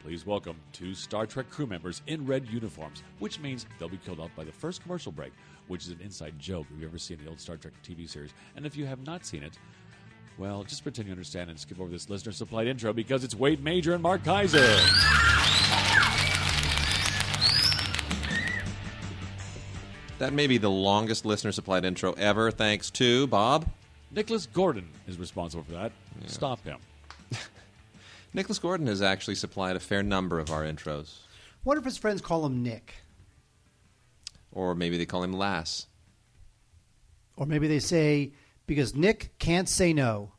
Please welcome two Star Trek crew members in red uniforms, which means they'll be killed off by the first commercial break, which is an inside joke if you've ever seen the old Star Trek TV series. And if you have not seen it, well, just pretend you understand and skip over this listener-supplied intro because it's Wade Major and Mark Kaiser. That may be the longest listener-supplied intro ever, thanks to Bob. Nicholas Gordon is responsible for that. Yeah. Stop him. Nicholas Gordon has actually supplied a fair number of our intros. What if his friends call him Nick? Or maybe they call him Lass. Or maybe they say, because Nick can't say no.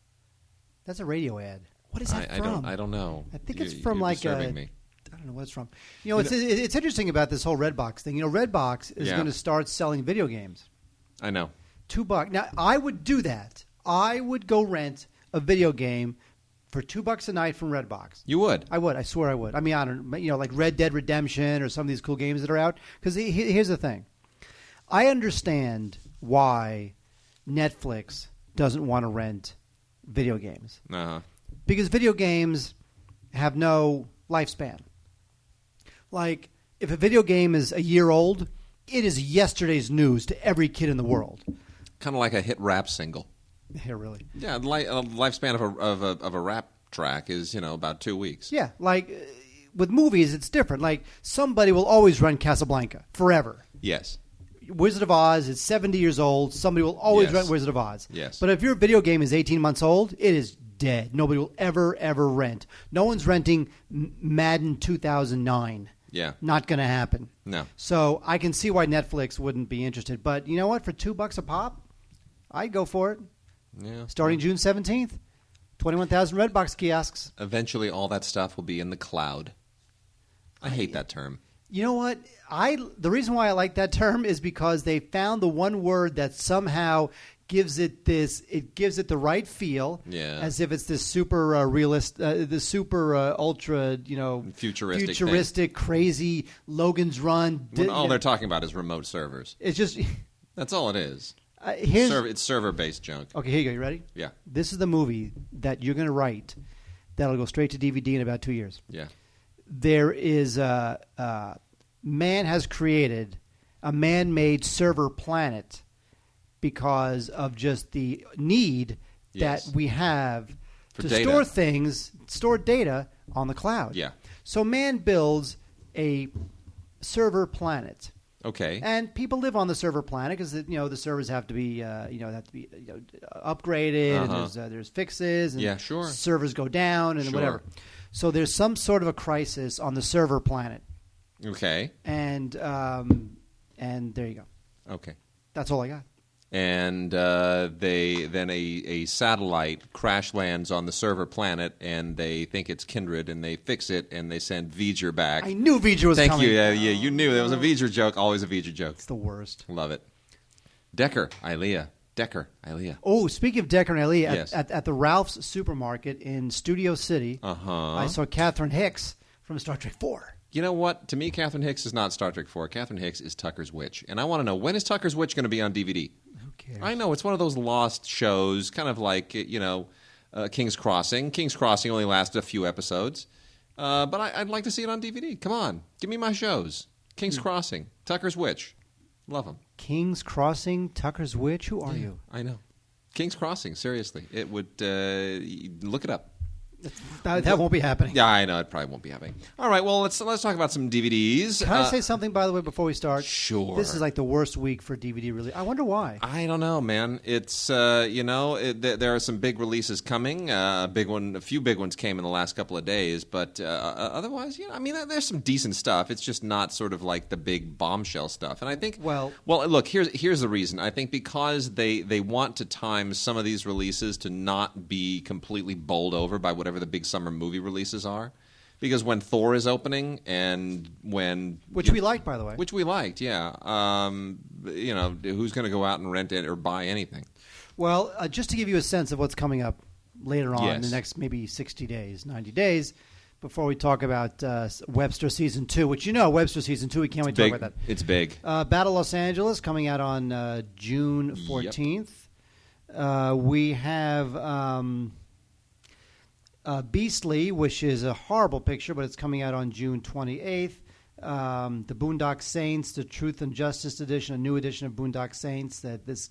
That's a radio ad. What is that from? I don't know. I think it's from like a... me. I don't know what it's from. It's interesting about this whole Redbox thing. Redbox is going to start selling video games. I know. $2. Now, I would do that. I would go rent a video game for $2 a night from Redbox. You would? I would. I swear I would. I mean, I don't, like Red Dead Redemption or some of these cool games that are out. Because here's the thing. I understand why Netflix doesn't want to rent video games. Uh-huh. Because video games have no lifespan. Like, if a video game is a year old, it is yesterday's news to every kid in the world. Kind of like a hit rap single. Yeah, really. Yeah, a lifespan of a rap track is, about 2 weeks. Yeah, like with movies, it's different. Like somebody will always run Casablanca forever. Yes. Wizard of Oz is 70 years old. Somebody will always run Wizard of Oz. Yes. But if your video game is 18 months old, it is dead. Nobody will ever rent. No one's renting Madden 2009. Yeah. Not going to happen. No. So I can see why Netflix wouldn't be interested. But you know what? For $2 a pop, I'd go for it. Yeah. Starting June 17th, 21,000 Redbox kiosks. Eventually, all that stuff will be in the cloud. I hate that term. You know what? The reason why I like that term is because they found the one word that somehow gives it the right feel. Yeah. As if it's this super realist, the super ultra, futuristic, crazy Logan's Run. When all they're talking about is remote servers. It's just that's all it is. It's server-based junk. Okay, here you go. You ready? Yeah. This is the movie that you're going to write that'll go straight to DVD in about 2 years. Yeah. There is man has created a man-made server planet because of just the need that we have to store data on the cloud. Yeah. So man builds a server planet. Okay. And people live on the server planet because the servers have to be upgraded. Uh-huh. And there's fixes. And sure. Servers go down and whatever. So there's some sort of a crisis on the server planet. Okay. And there you go. Okay. That's all I got. And a satellite crash lands on the server planet, and they think it's Kindred, and they fix it, and they send V'ger back. I knew V'ger was coming. Thank you. Yeah, you knew there was a V'ger joke. Always a V'ger joke. It's the worst. Love it. Decker, Ilea. Oh, speaking of Decker and Ilea, yes. at the Ralph's supermarket in Studio City, I saw Catherine Hicks from Star Trek 4. You know what? To me, Catherine Hicks is not Star Trek 4. Catherine Hicks is Tucker's Witch. And I want to know, when is Tucker's Witch going to be on DVD? Who cares? I know. It's one of those lost shows, kind of like, King's Crossing. King's Crossing only lasted a few episodes. But I'd like to see it on DVD. Come on. Give me my shows. King's Crossing. Tucker's Witch. Love them. King's Crossing, Tucker's Witch? Who are you? I know. King's Crossing, seriously. It would... look it up. That won't be happening. Yeah, I know. It probably won't be happening. All right, well, let's talk about some DVDs. Can I say something, by the way, before we start? Sure. This is like the worst week for DVD release. I wonder why. I don't know, man. It's, there are some big releases coming. A few big ones came in the last couple of days. But otherwise, there's some decent stuff. It's just not sort of like the big bombshell stuff. And I think, well, look, here's the reason. I think because they want to time some of these releases to not be completely bowled over by whatever the big summer movie releases are, because when Thor is opening and which we liked, by the way, who's going to go out and rent it or buy anything? Well, just to give you a sense of what's coming up later on in the next maybe 60 days, 90 days, before we talk about Webster Season 2, which Webster Season 2, we can't wait to talk about that. It's big. Battle Los Angeles coming out on June 14th. Yep. We have Beastly, which is a horrible picture, but it's coming out on June 28th. The Boondock Saints, the Truth and Justice edition, a new edition of Boondock Saints, that this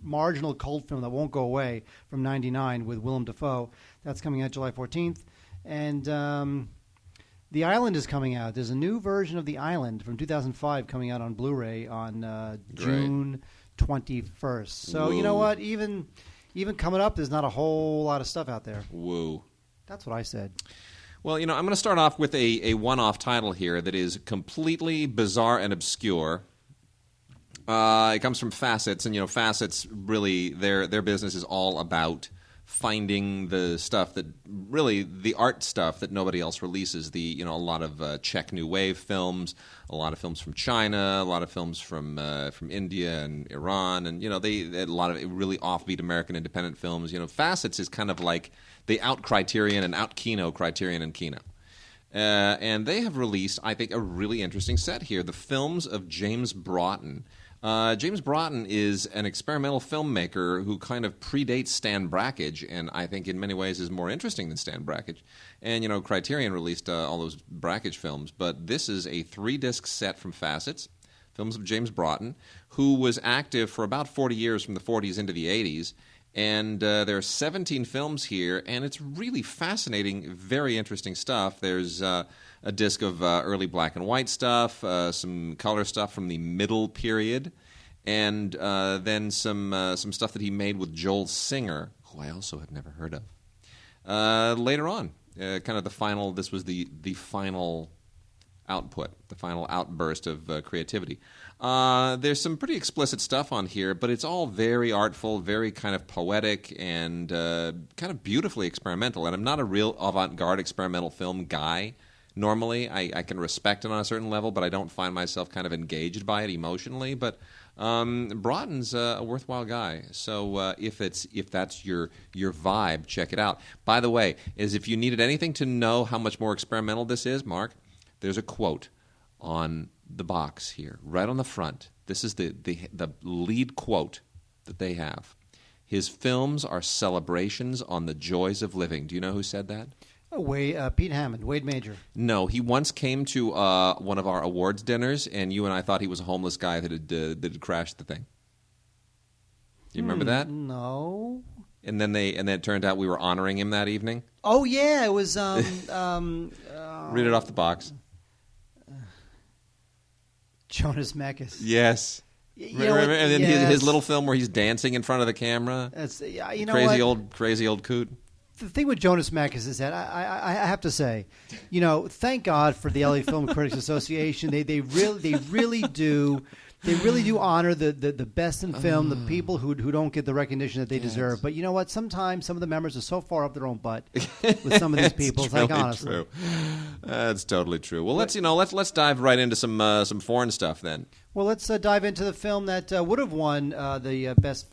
marginal cult film that won't go away from '99 with Willem Dafoe. That's coming out July 14th. And The Island is coming out. There's a new version of The Island from 2005 coming out on Blu-ray on June 21st. So, you know what? Even coming up, there's not a whole lot of stuff out there. Whoa. That's what I said. Well, I'm going to start off with a one-off title here that is completely bizarre and obscure. It comes from Facets, and Facets really their business is all about finding the stuff that really the art stuff that nobody else releases. A lot of Czech New Wave films, a lot of films from China, a lot of films from India and Iran, and a lot of really offbeat American independent films. Facets is kind of like they out Criterion and out Kino Criterion and Kino. And they have released, I think, a really interesting set here. The films of James Broughton. James Broughton is an experimental filmmaker who kind of predates Stan Brakhage, and I think in many ways is more interesting than Stan Brakhage. And, Criterion released all those Brakhage films, but this is a 3-disc set from Facets, films of James Broughton, who was active for about 40 years from the 40s into the 80s. And there are 17 films here, and it's really fascinating, very interesting stuff. There's a disc of early black and white stuff, some color stuff from the middle period, and then some stuff that he made with Joel Singer, who I also have never heard of. Later on, kind of the final. This was the final output, the final outburst of creativity. There's some pretty explicit stuff on here, but it's all very artful, very kind of poetic, and kind of beautifully experimental. And I'm not a real avant-garde experimental film guy. Normally, I can respect it on a certain level, but I don't find myself kind of engaged by it emotionally. But Broughton's a worthwhile guy. So if that's your vibe, check it out. By the way, if you needed anything to know how much more experimental this is, Mark, there's a quote on the box here, right on the front. This is the lead quote that they have. His films are celebrations on the joys of living. Do you know who said that? Pete Hammond, Wade Major. No, he once came to one of our awards dinners, and you and I thought he was a homeless guy that had crashed the thing. Do you remember that? No. And then it turned out we were honoring him that evening. Oh yeah, it was. Read it off the box. Jonas Mekas. Yes. And then his little film where he's dancing in front of the camera. That's Crazy old coot. The thing with Jonas Mekas is that I have to say, thank God for the LA Film Critics Association. They really do honor the best in film, the people who don't get the recognition that they deserve. But you know what? Sometimes some of the members are so far up their own butt with some of these people. It's like, honestly, true. That's totally true. Well, let's dive right into some foreign stuff then. Well, let's dive into the film that would have won the best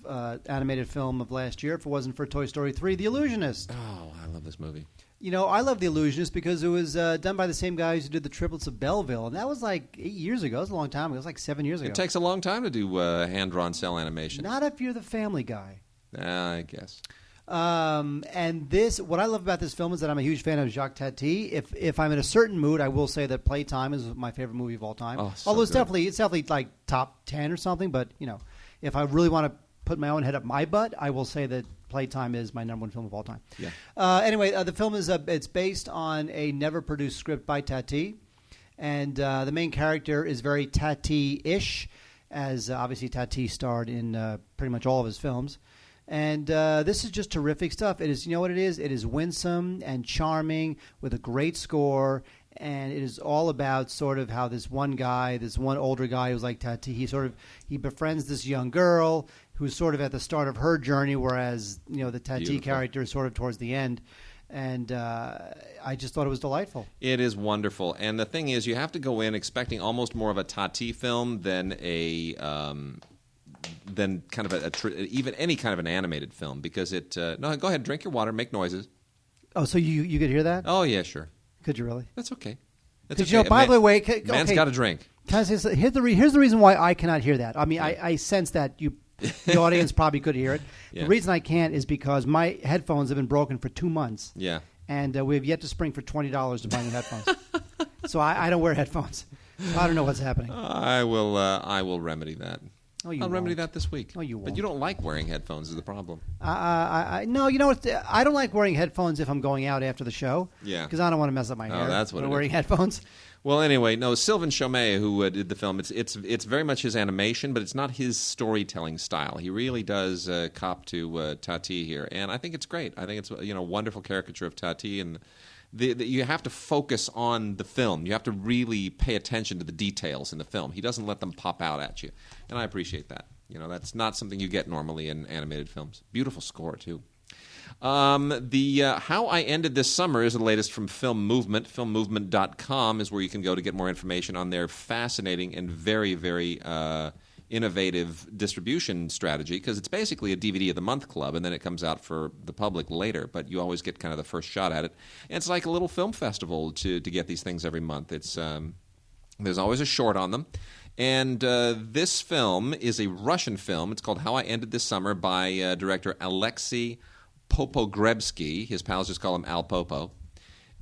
animated film of last year if it wasn't for Toy Story 3, The Illusionist. Oh, I love this movie. I love The Illusionist because it was done by the same guys who did The Triplets of Belleville, and that was like 8 years ago. It was a long time ago. It was like 7 years ago. It takes a long time to do hand-drawn cell animation. Not if you're the Family Guy. I guess. And what I love about this film is that I'm a huge fan of Jacques Tati. If I'm in a certain mood, I will say that Playtime is my favorite movie of all time. Oh, so although it's good. definitely like top 10 or something. But if I really want to put my own head up my butt, I will say that Playtime is my number one film of all time. Yeah. Anyway, the film is it's based on a never produced script by Tati, and the main character is very Tati-ish, as obviously Tati starred in pretty much all of his films. And this is just terrific stuff. It is, what it is? It is winsome and charming with a great score, and it is all about sort of how this one older guy who's like Tati, he befriends this young girl who's sort of at the start of her journey, whereas the Tati character is sort of towards the end. And I just thought it was delightful. It is wonderful. And the thing is, you have to go in expecting almost more of a Tati film than than kind of even any kind of an animated film, because it. No, go ahead, drink your water, make noises. Oh, so you could hear that? Oh yeah, sure. Could you really? That's okay. Because by the way, man's got a drink. Can I say something? Here's the reason why I cannot hear that. I mean, I sense that the audience probably could hear it. Yeah. The reason I can't is because my headphones have been broken for 2 months. Yeah. and we have yet to spring for $20 to buy new headphones. So I don't wear headphones. So I don't know what's happening. I will remedy that. Oh, you I'll remedy won't. that this week. No, you won't. But you don't like wearing headphones is the problem. No, you know what? I don't like wearing headphones if I'm going out after the show. Yeah. Because I don't want to mess up my hair. that's what when it wearing is. headphones. Well, anyway, no, Sylvain Chomet, who did the film, it's very much his animation, but it's not his storytelling style. He really does cop to Tati here, and I think it's great. I think it's a wonderful caricature of Tati, and you have to focus on the film. You have to really pay attention to the details in the film. He doesn't let them pop out at you, and I appreciate that. That's not something you get normally in animated films. Beautiful score, too. How I Ended This Summer is the latest from Film Movement. FilmMovement.com is where you can go to get more information on their fascinating and very, very innovative distribution strategy, because it's basically a DVD of the month club, and then it comes out for the public later, but you always get kind of the first shot at it. And it's like a little film festival to get these things every month. It's there's always a short on them. And this film is a Russian film. It's called How I Ended This Summer by director Alexei Popogrebsky. His pals just call him Al Popo.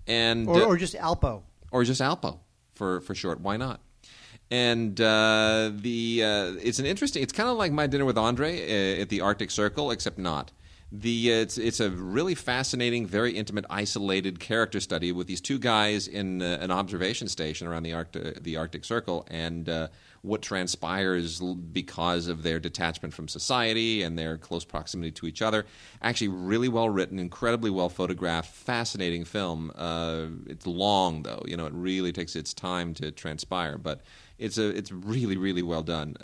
And, or just Alpo. Or just Alpo for short. Why not? And it's an interesting. It's kind of like My Dinner with Andre at the Arctic Circle, except not. It's a really fascinating, very intimate, isolated character study with these two guys in an observation station around the Arctic Circle, and what transpires because of their detachment from society and their close proximity to each other. Actually, really well written, incredibly well photographed, fascinating film. It's long though, it really takes its time to transpire, but it's really, really well done.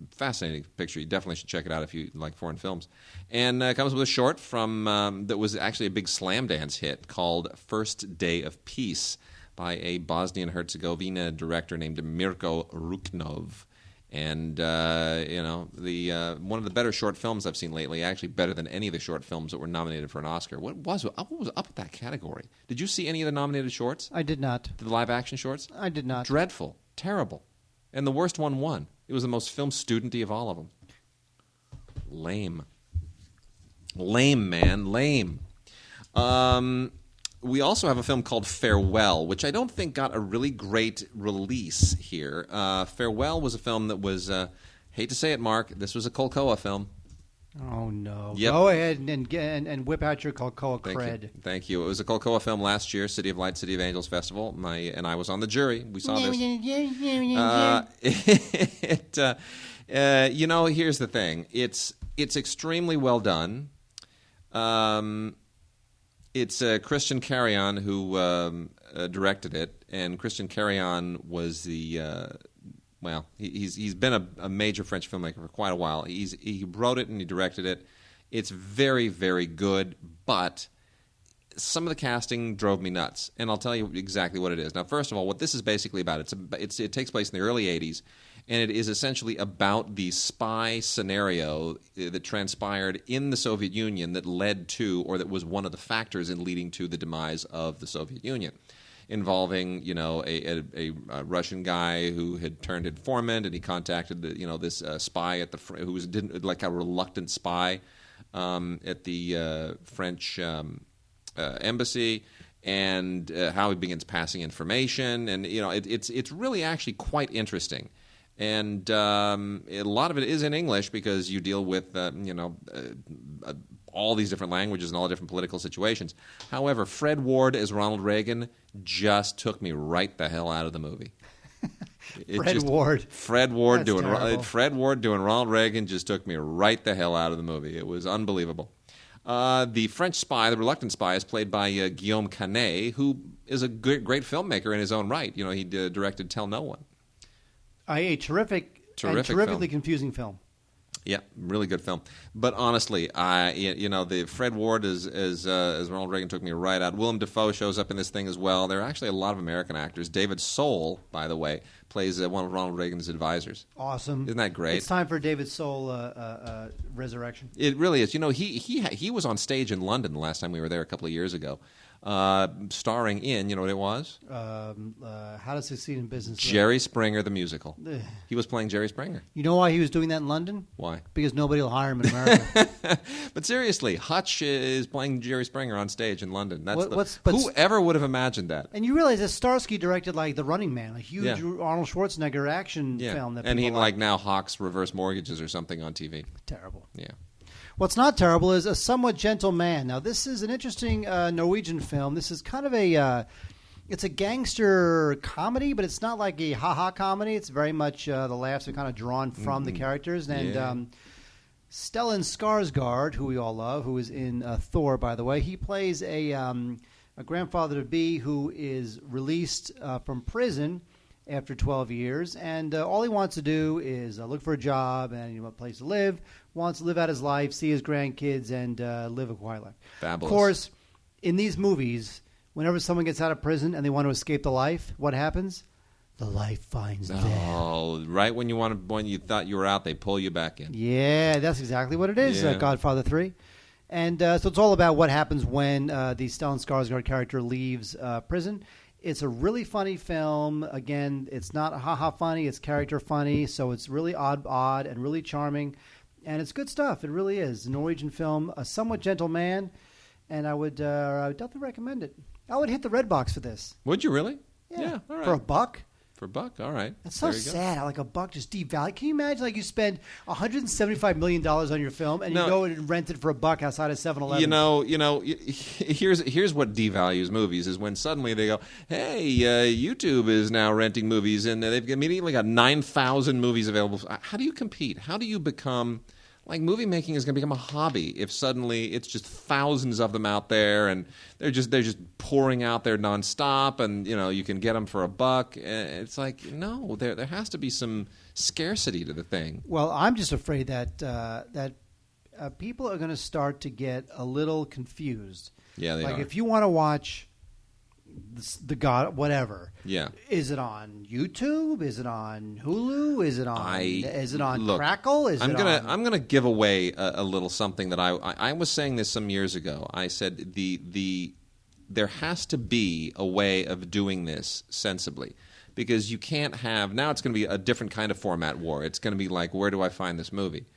Fascinating picture. You definitely should check it out if you like foreign films. And it comes with a short from that was actually a big slam dance hit called First Day of Peace by a Bosnian-Herzegovina director named Mirko Ruknov. And, one of the better short films I've seen lately, actually better than any of the short films that were nominated for an Oscar. What was up with that category? Did you see any of the nominated shorts? I did not. The live-action shorts? I did not. Dreadful. Terrible. And the worst one won. It was the most film studenty of all of them. Lame. Lame, man. Lame. We also have a film called Farewell, which I don't think got a really great release here. Farewell was a film that was, hate to say it, Mark, this was a Kolkoa film. Oh, no. Yep. Go ahead and whip out your Kolkoa cred. Thank you. It was a Kolkoa film last year, City of Lights, City of Angels Festival, and I was on the jury. We saw this. Here's the thing. It's extremely well done. It's Christian Carrion who directed it, and Christian Carrion was he's been a major French filmmaker for quite a while. He wrote it and he directed it. It's very, very good, but some of the casting drove me nuts, and I'll tell you exactly what it is. Now, first of all, what this is basically about, it takes place in the early 80s, and it is essentially about the spy scenario that transpired in the Soviet Union that led to, or that was one of the factors in leading to the demise of the Soviet Union, involving a Russian guy who had turned informant, and he contacted this spy at who was like a reluctant spy at the French embassy, and how he begins passing information, and it's really actually quite interesting. And a lot of it is in English because you deal with all these different languages and all different political situations. However, Fred Ward as Ronald Reagan just took me right the hell out of the movie. Fred Ward doing Ronald Reagan just took me right the hell out of the movie. It was unbelievable. The French spy, the reluctant spy, is played by Guillaume Canet, who is a great filmmaker in his own right. He directed Tell No One. A terrifically film. Confusing film. Yeah, really good film. But honestly, the Fred Ward as Ronald Reagan took me right out. Willem Dafoe shows up in this thing as well. There are actually a lot of American actors. David Soul, by the way, plays one of Ronald Reagan's advisors. Awesome. Isn't that great? It's time for David Soul resurrection. It really is. He was on stage in London the last time we were there a couple of years ago. starring in, you know what it was? How to Succeed in Business. Jerry Springer, the musical. He was playing Jerry Springer. You know why he was doing that in London? Why? Because nobody will hire him in America. But seriously, Hutch is playing Jerry Springer on stage in London. That's whoever would have imagined that? And you realize that Starsky directed like The Running Man, a huge Arnold Schwarzenegger action film. That and he like now hawks reverse mortgages or something on TV. Terrible. Yeah. What's not terrible is A Somewhat Gentle Man. Now, this is an interesting Norwegian film. This is kind of it's a gangster comedy, but it's not like a ha-ha comedy. It's very much the laughs are kind of drawn from the characters. And Stellan Skarsgård, who we all love, who is in Thor, by the way, he plays a grandfather-to-be who is released from prison after 12 years, and all he wants to do is look for a job and a place to live, wants to live out his life, see his grandkids, and live a quiet life. Fabulous. Of course, in these movies, whenever someone gets out of prison and they want to escape the life, what happens? The life finds them. Oh, right when you thought you were out, they pull you back in. Yeah, that's exactly what it is, Godfather 3. And so it's all about what happens when the Stellan Skarsgård character leaves prison. It's a really funny film. Again, it's not ha-ha funny. It's character funny. So it's really odd, and really charming. And it's good stuff. It really is. A Norwegian film, A Somewhat Gentle Man. And I would definitely recommend it. I would hit the red box for this. Would you really? Yeah. All right. For $1? For $1, all right. That's so sad. Like $1 just devalued. Can you imagine? Like you spend $175 million on your film, and you go and rent it for $1 outside of 7-Eleven. Here's what devalues movies is when suddenly they go, hey, YouTube is now renting movies, and they've immediately got 9,000 movies available. How do you compete? How do you become? Like, movie making is going to become a hobby if suddenly it's just thousands of them out there, and they're just pouring out there nonstop, and you can get them for $1. It's like, no, there has to be some scarcity to the thing. Well, I'm just afraid that people are going to start to get a little confused. Yeah, they are. Like if you want to watch the God whatever. Yeah. Is it on YouTube? Is it on Hulu? Is it on Crackle? I'm gonna give away a little something that I was saying this some years ago. I said there has to be a way of doing this sensibly, because you can't have now. It's going to be a different kind of format war. It's going to be like, where do I find this movie?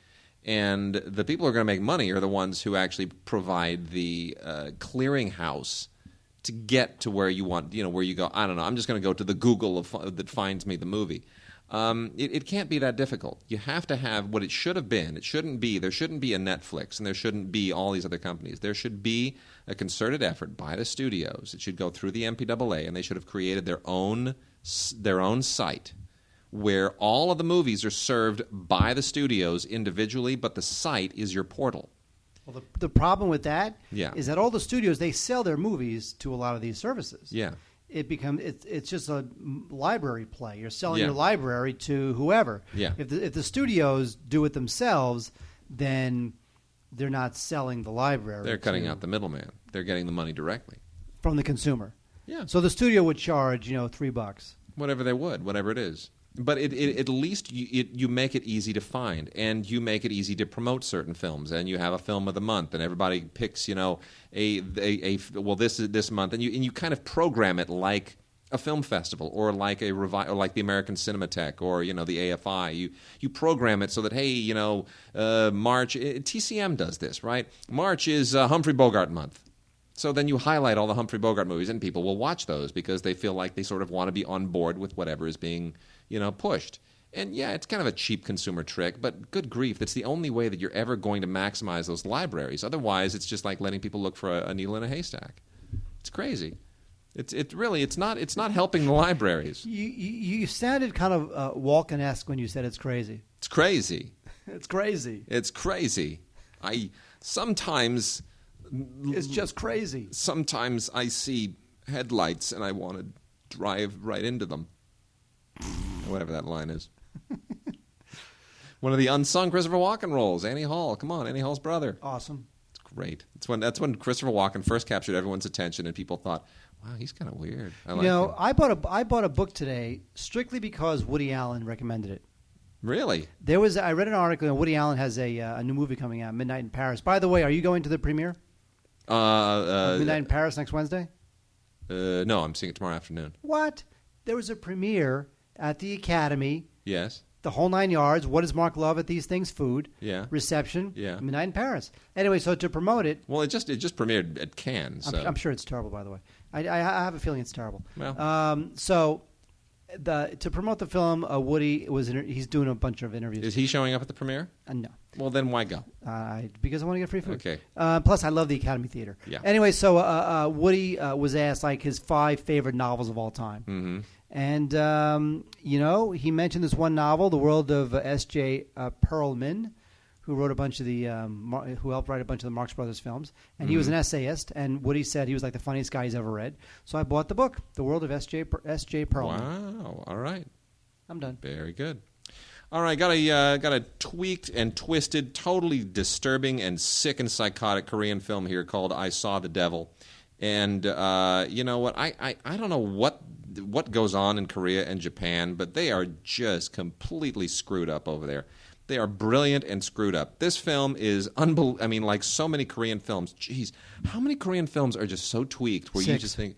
And the people who are going to make money are the ones who actually provide the clearinghouse to get to where you want, where you go, I don't know, I'm just going to go to the Google that finds me the movie. It can't be that difficult. You have to have what it should have been. There shouldn't be a Netflix, and there shouldn't be all these other companies. There should be a concerted effort by the studios. It should go through the MPAA, and they should have created their own site where all of the movies are served by the studios individually, but the site is your portal. Well, the problem with that is that all the studios, they sell their movies to a lot of these services. Yeah. It's just a library play. You're selling your library to whoever. Yeah. If the studios do it themselves, then they're not selling the library. They're cutting out the middleman. They're getting the money directly from the consumer. Yeah. So the studio would charge, $3. Whatever it is. But at least you make it easy to find, and you make it easy to promote certain films, and you have a film of the month, and everybody picks, this is this month, and you kind of program it like a film festival, or like or like the American Cinematheque, or the AFI. You program it so that March TCM does this, right? March is Humphrey Bogart month. So then you highlight all the Humphrey Bogart movies, and people will watch those because they feel like they sort of want to be on board with whatever is being, pushed. And yeah, it's kind of a cheap consumer trick, but good grief, that's the only way that you're ever going to maximize those libraries. Otherwise, it's just like letting people look for a needle in a haystack. It's crazy. It's not helping the libraries. You sounded kind of Walken-esque when you said it's crazy. It's crazy. It's crazy. It's crazy. Sometimes it's just crazy. Sometimes I see headlights and I want to drive right into them. Whatever that line is. One of the unsung Christopher Walken roles, Annie Hall. Come on, Annie Hall's brother. Awesome. It's great. That's when Christopher Walken first captured everyone's attention, and people thought, wow, he's kind of weird. I like him. I bought a book today strictly because Woody Allen recommended it. Really? I read an article, and Woody Allen has a new movie coming out, Midnight in Paris. By the way, are you going to the premiere? Midnight in Paris next Wednesday? No, I'm seeing it tomorrow afternoon. What? There was a premiere at the Academy. Yes. The whole 9 yards. What does Mark love at these things? Food. Yeah. Reception. Yeah. Midnight in Paris. Anyway, so to promote it. Well, it just premiered at Cannes. So. I'm sure it's terrible, by the way. I have a feeling it's terrible. Well. To promote the film, Woody he's doing a bunch of interviews. Is he showing up at the premiere? No. Well, then why go? Because I want to get free food. Okay. Plus, I love the Academy Theater. Yeah. Anyway, so Woody was asked like his 5 favorite novels of all time. Mm-hmm. And, he mentioned this one novel, The World of S.J. Perelman, who wrote a bunch of who helped write a bunch of the Marx Brothers films. And he was an essayist, and Woody said he was like the funniest guy he's ever read. So I bought the book, The World of S.J. Perelman. Wow. All right. I'm done. Very good. All right, got a tweaked and twisted, totally disturbing and sick and psychotic Korean film here called I Saw the Devil. And you know what? I don't know what goes on in Korea and Japan, but they are just completely screwed up over there. They are brilliant and screwed up. This film is unbelievable. I mean, like so many Korean films. Jeez, how many Korean films are just so tweaked where 6. you just think,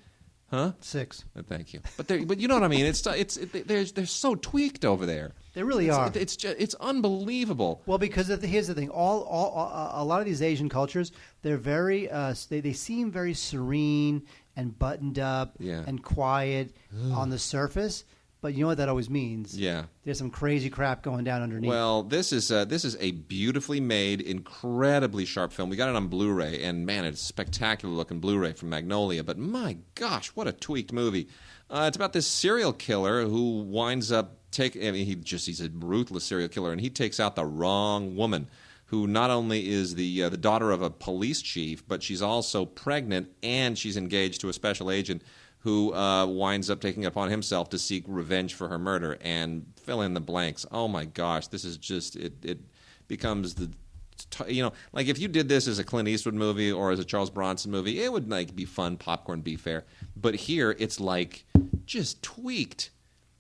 huh? 6. Thank you. But you know what I mean? They're so tweaked over there. They really are. It's unbelievable. Well, because here's the thing: a lot of these Asian cultures, they're very they seem very serene and buttoned up and quiet on the surface. But you know what that always means? Yeah. There's some crazy crap going down underneath. Well, this is a beautifully made, incredibly sharp film. We got it on Blu-ray, and man, it's a spectacular looking Blu-ray from Magnolia. But my gosh, what a tweaked movie! It's about this serial killer who winds up he's a ruthless serial killer, and he takes out the wrong woman, who not only is the daughter of a police chief, but she's also pregnant, and she's engaged to a special agent who winds up taking it upon himself to seek revenge for her murder, and fill in the blanks. Oh my gosh, this is just it becomes like if you did this as a Clint Eastwood movie or as a Charles Bronson movie, it would like be fun popcorn be fair. But here it's like just tweaked,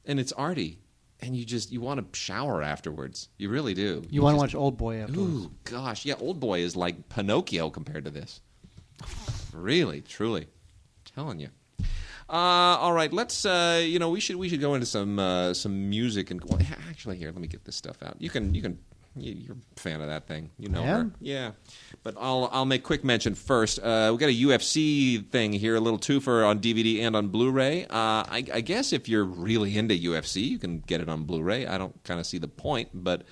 and it's arty, and you want to shower afterwards. You really do. You want to watch Old Boy afterwards. Ooh, gosh, yeah, Old Boy is like Pinocchio compared to this. Really, truly, I'm telling you. All right, let's. We should go into some music and actually here. Let me get this stuff out. You're a fan of that thing. You know her. Yeah. But I'll make quick mention first. We got a UFC thing here, a little twofer on DVD and on Blu-ray. I guess if you're really into UFC, you can get it on Blu-ray. I don't kind of see the point, but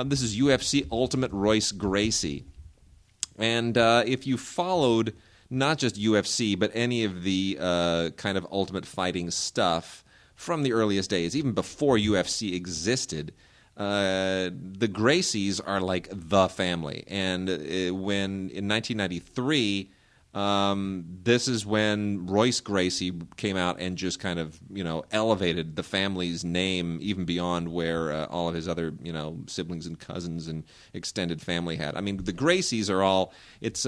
this is UFC Ultimate Royce Gracie, and if you followed not just UFC, but any of the kind of ultimate fighting stuff from the earliest days, even before UFC existed, the Gracies are like the family. And when in 1993, this is when Royce Gracie came out and just kind of elevated the family's name even beyond where all of his other siblings and cousins and extended family had. I mean, the Gracies are all it's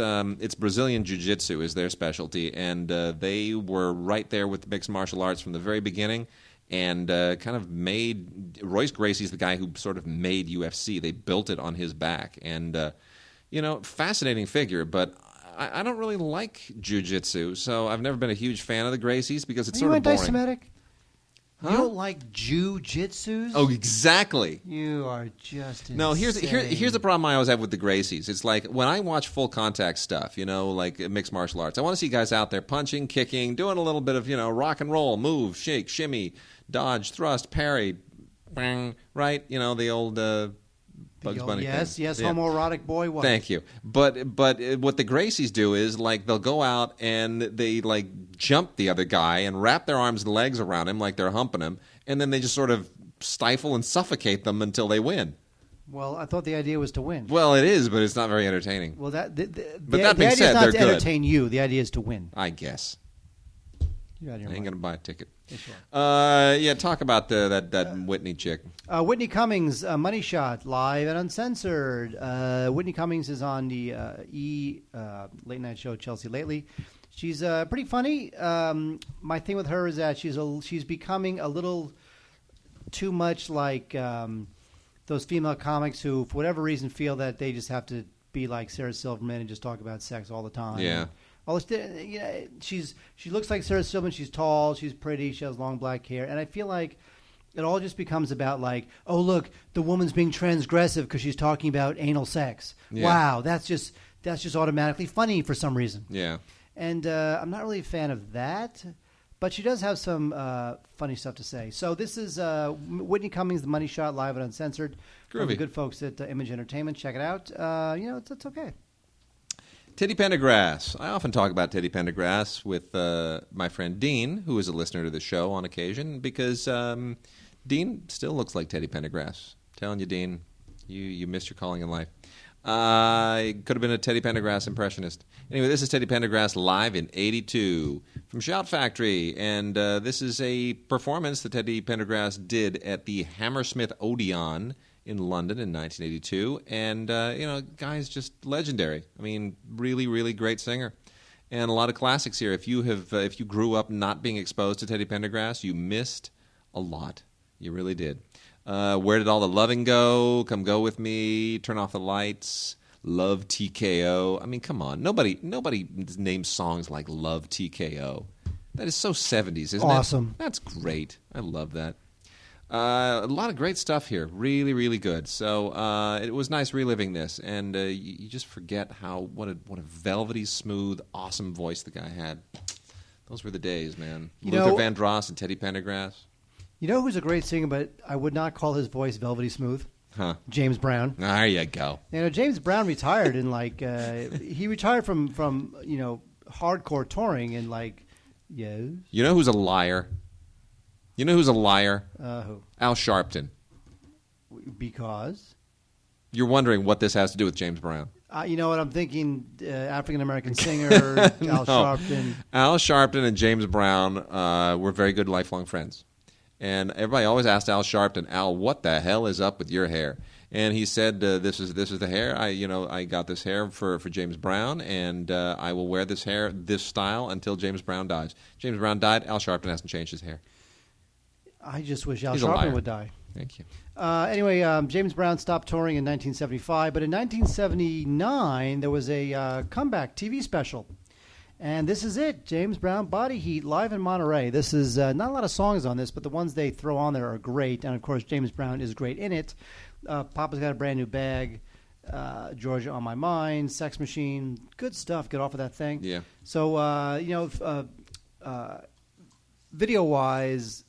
Brazilian Jiu-Jitsu is their specialty, and they were right there with mixed martial arts from the very beginning. And kind of made Royce Gracie's the guy who sort of made UFC. They built it on his back, and fascinating figure. But I don't really like jiu-jitsu, so I've never been a huge fan of the Gracies because it's sort of boring. You anti-Semitic? Huh? You don't like jiu-jitsus? Oh, exactly. You are just insane. No, here's the problem I always have with the Gracies. It's like when I watch full contact stuff, like mixed martial arts, I want to see guys out there punching, kicking, doing a little bit of, rock and roll, move, shake, shimmy, dodge, thrust, parry, bang, right? The old Bugs Bunny thing. Yes, yeah. homoerotic boy. What? Thank you. But what the Gracies do is like they'll go out and they like jump the other guy and wrap their arms and legs around him like they're humping him, and then they just sort of stifle and suffocate them until they win. Well, I thought the idea was to win. Well, it is, but it's not very entertaining. Well, that being idea said, is not they're to good. entertain you. The idea is to win. I guess. You're out of your I ain't mind. gonna buy a ticket. Yes, Talk about that Whitney chick. Whitney Cummings, Money Shot, live and uncensored. Whitney Cummings is on the late night show Chelsea Lately. She's pretty funny. My thing with her is that she's becoming a little too much like those female comics who, for whatever reason, feel that they just have to be like Sarah Silverman and just talk about sex all the time. Yeah. She looks like Sarah Silverman. She's tall. She's pretty. She has long black hair. And I feel like it all just becomes about like, oh, look, the woman's being transgressive because she's talking about anal sex. Yeah. Wow, that's just automatically funny for some reason. Yeah. And I'm not really a fan of that, but she does have some funny stuff to say. So this is Whitney Cummings, The Money Shot, live and uncensored. Groovy. From the good folks at Image Entertainment. Check it out. It's okay. Teddy Pendergrass. I often talk about Teddy Pendergrass with my friend Dean, who is a listener to the show on occasion, because Dean still looks like Teddy Pendergrass. Telling you, Dean, you missed your calling in life. I could have been a Teddy Pendergrass impressionist. Anyway, this is Teddy Pendergrass live in '82 from Shout Factory, and this is a performance that Teddy Pendergrass did at the Hammersmith Odeon in London in 1982, and guy's just legendary. I mean, really, really great singer, and a lot of classics here. If you grew up not being exposed to Teddy Pendergrass, you missed a lot. You really did. Where Did All the Loving Go? Come Go With Me. Turn Off the Lights. Love TKO. I mean, come on. Nobody names songs like Love TKO. That is so 70s, isn't it? Awesome. That's great. I love that. A lot of great stuff here. Really, really good. So it was nice reliving this, and you just forget what a velvety, smooth, awesome voice the guy had. Those were the days, man. Luther Vandross and Teddy Pendergrass. You know who's a great singer, but I would not call his voice velvety smooth? Huh. James Brown. There you go. James Brown retired in he retired from hardcore touring and yes. You know who's a liar? You know who's a liar? Who? Al Sharpton. Because? You're wondering what this has to do with James Brown. You know what? I'm thinking African-American singer, Al Sharpton. Al Sharpton and James Brown were very good lifelong friends. And everybody always asked Al Sharpton, Al, what the hell is up with your hair? And he said, this is the hair. I got this hair for James Brown, and I will wear this hair, this style, until James Brown dies. James Brown died. Al Sharpton hasn't changed his hair. I just wish Al Sharpton would die. Thank you. Anyway, James Brown stopped touring in 1975, but in 1979 there was a comeback TV special. And this is it, James Brown Body Heat, live in Monterey. This is not a lot of songs on this, but the ones they throw on there are great. And, of course, James Brown is great in it. Papa's Got a Brand New Bag, Georgia on My Mind, Sex Machine. Good stuff. Get off of that thing. Yeah. So, video-wise,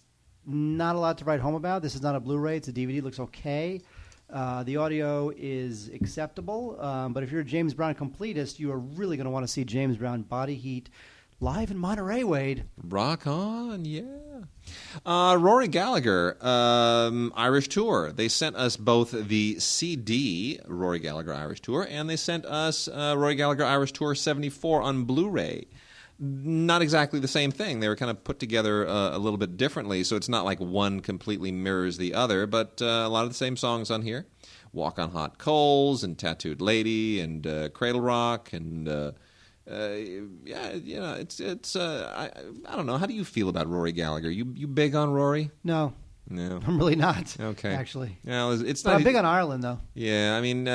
not a lot to write home about. This is not a Blu-ray. It's a DVD. It looks okay. The audio is acceptable, but if you're a James Brown completist, you are really going to want to see James Brown Body Heat live in Monterey, Wade. Rock on, yeah. Rory Gallagher, Irish Tour. They sent us both the CD, Rory Gallagher Irish Tour, and they sent us Rory Gallagher Irish Tour 74 on Blu-ray. Not exactly the same thing. They were kind of put together a little bit differently, so it's not like one completely mirrors the other, but a lot of the same songs on here. Walk on Hot Coals and Tattooed Lady and Cradle Rock and it's I don't know. How do you feel about Rory Gallagher? You big on Rory? No. No. I'm really not. Okay. Actually. Yeah, it's but not. I'm big on Ireland, though. Yeah, I mean,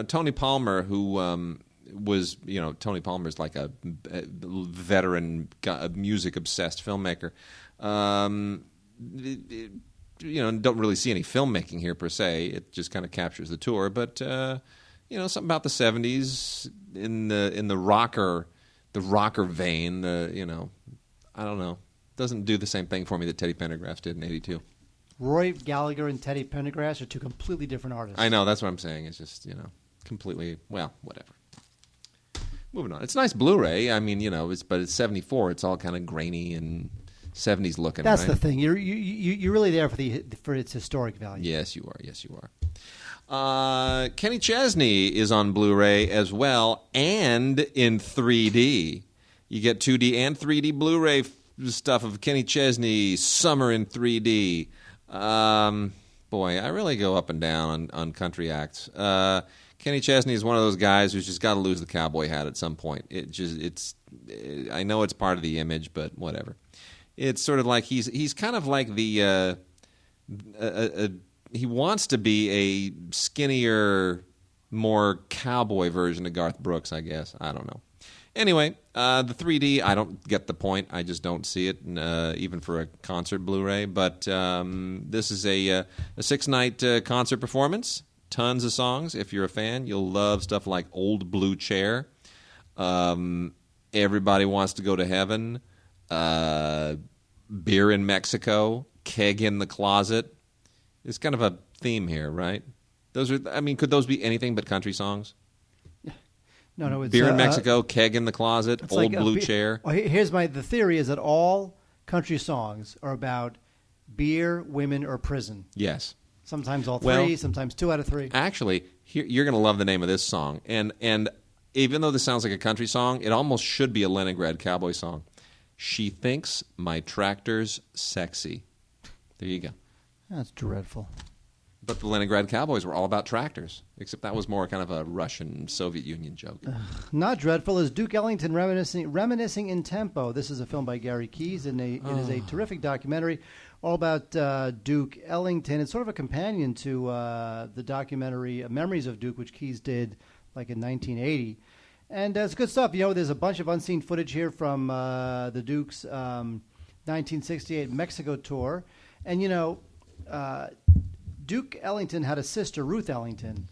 Tony Palmer, who was, Tony Palmer's like a veteran, music-obsessed filmmaker. Don't really see any filmmaking here per se. It just kind of captures the tour. But something about the '70s in the rocker vein. I don't know. Doesn't do the same thing for me that Teddy Pendergrass did in '82. Roy Gallagher and Teddy Pendergrass are two completely different artists. I know. That's what I'm saying. It's just completely whatever. Moving on. It's a nice Blu-ray. I mean, but it's 74. It's all kind of grainy and 70s looking. That's right? the thing. You're really there for its historic value. Yes, you are. Yes, you are. Kenny Chesney is on Blu-ray as well, and in 3D. You get 2D and 3D Blu-ray stuff of Kenny Chesney, Summer in 3D. Boy, I really go up and down on country acts. Kenny Chesney is one of those guys who's just got to lose the cowboy hat at some point. I know it's part of the image, but whatever. It's sort of like he's kind of like the he wants to be a skinnier, more cowboy version of Garth Brooks, I guess. I don't know. Anyway, the 3D, I don't get the point. I just don't see it, even for a concert Blu-ray. But this is a 6-night concert performance. Tons of songs. If you're a fan, you'll love stuff like Old Blue Chair, Everybody Wants to Go to Heaven, Beer in Mexico, Keg in the Closet. It's kind of a theme here, right? Could those be anything but country songs? No, it's Beer in Mexico, Keg in the Closet, Old Blue Chair. Here's the theory is that all country songs are about beer, women, or prison. Yes. Sometimes all three, sometimes 2 out of 3. Actually, you're going to love the name of this song. And even though this sounds like a country song, it almost should be a Leningrad Cowboy song. She thinks my tractor's sexy. There you go. That's dreadful. But the Leningrad Cowboys were all about tractors, except that was more kind of a Russian Soviet Union joke. Not dreadful is Duke Ellington reminiscing in tempo. This is a film by Gary Keyes, and it is a terrific documentary all about Duke Ellington. It's sort of a companion to the documentary Memories of Duke, which Keyes did like in 1980. And it's good stuff. There's a bunch of unseen footage here from the Duke's 1968 Mexico tour. And, Duke Ellington had a sister, Ruth Ellington,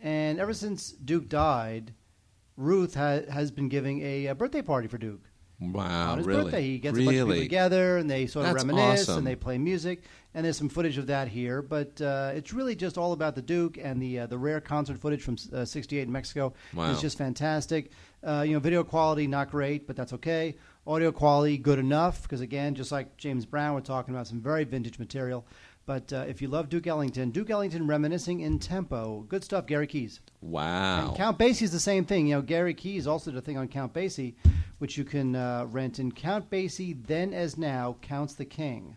and ever since Duke died, Ruth has been giving a birthday party for Duke. Wow, on his really? birthday. He gets a bunch of people together, and they sort of reminisce, awesome. and they play music, and there's some footage of that here. But it's really just all about the Duke and the rare concert footage from '68 in Mexico. Wow. It's just fantastic. Video quality, not great, but that's okay. Audio quality, good enough, because, again, just like James Brown, we're talking about some very vintage material. But if you love Duke Ellington reminiscing in tempo. Good stuff, Gary Keyes. Wow. And Count Basie's the same thing. Gary Keyes also did a thing on Count Basie, which you can rent in Count Basie, Then As Now, Counts the King.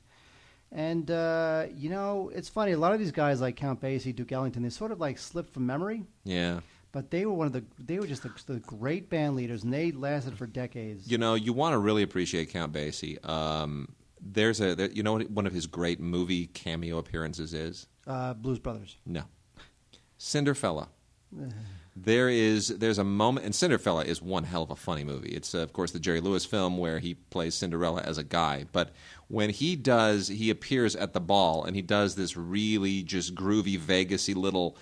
And, it's funny. A lot of these guys like Count Basie, Duke Ellington, they sort of like slipped from memory. Yeah. But they were just the great band leaders, and they lasted for decades. You want to really appreciate Count Basie. There's what one of his great movie cameo appearances is? Blues Brothers. No. Cinderfella. There's a moment, and Cinderfella is one hell of a funny movie. It's, of course, the Jerry Lewis film where he plays Cinderella as a guy. But when he appears at the ball, and he does this really just groovy, Vegas-y little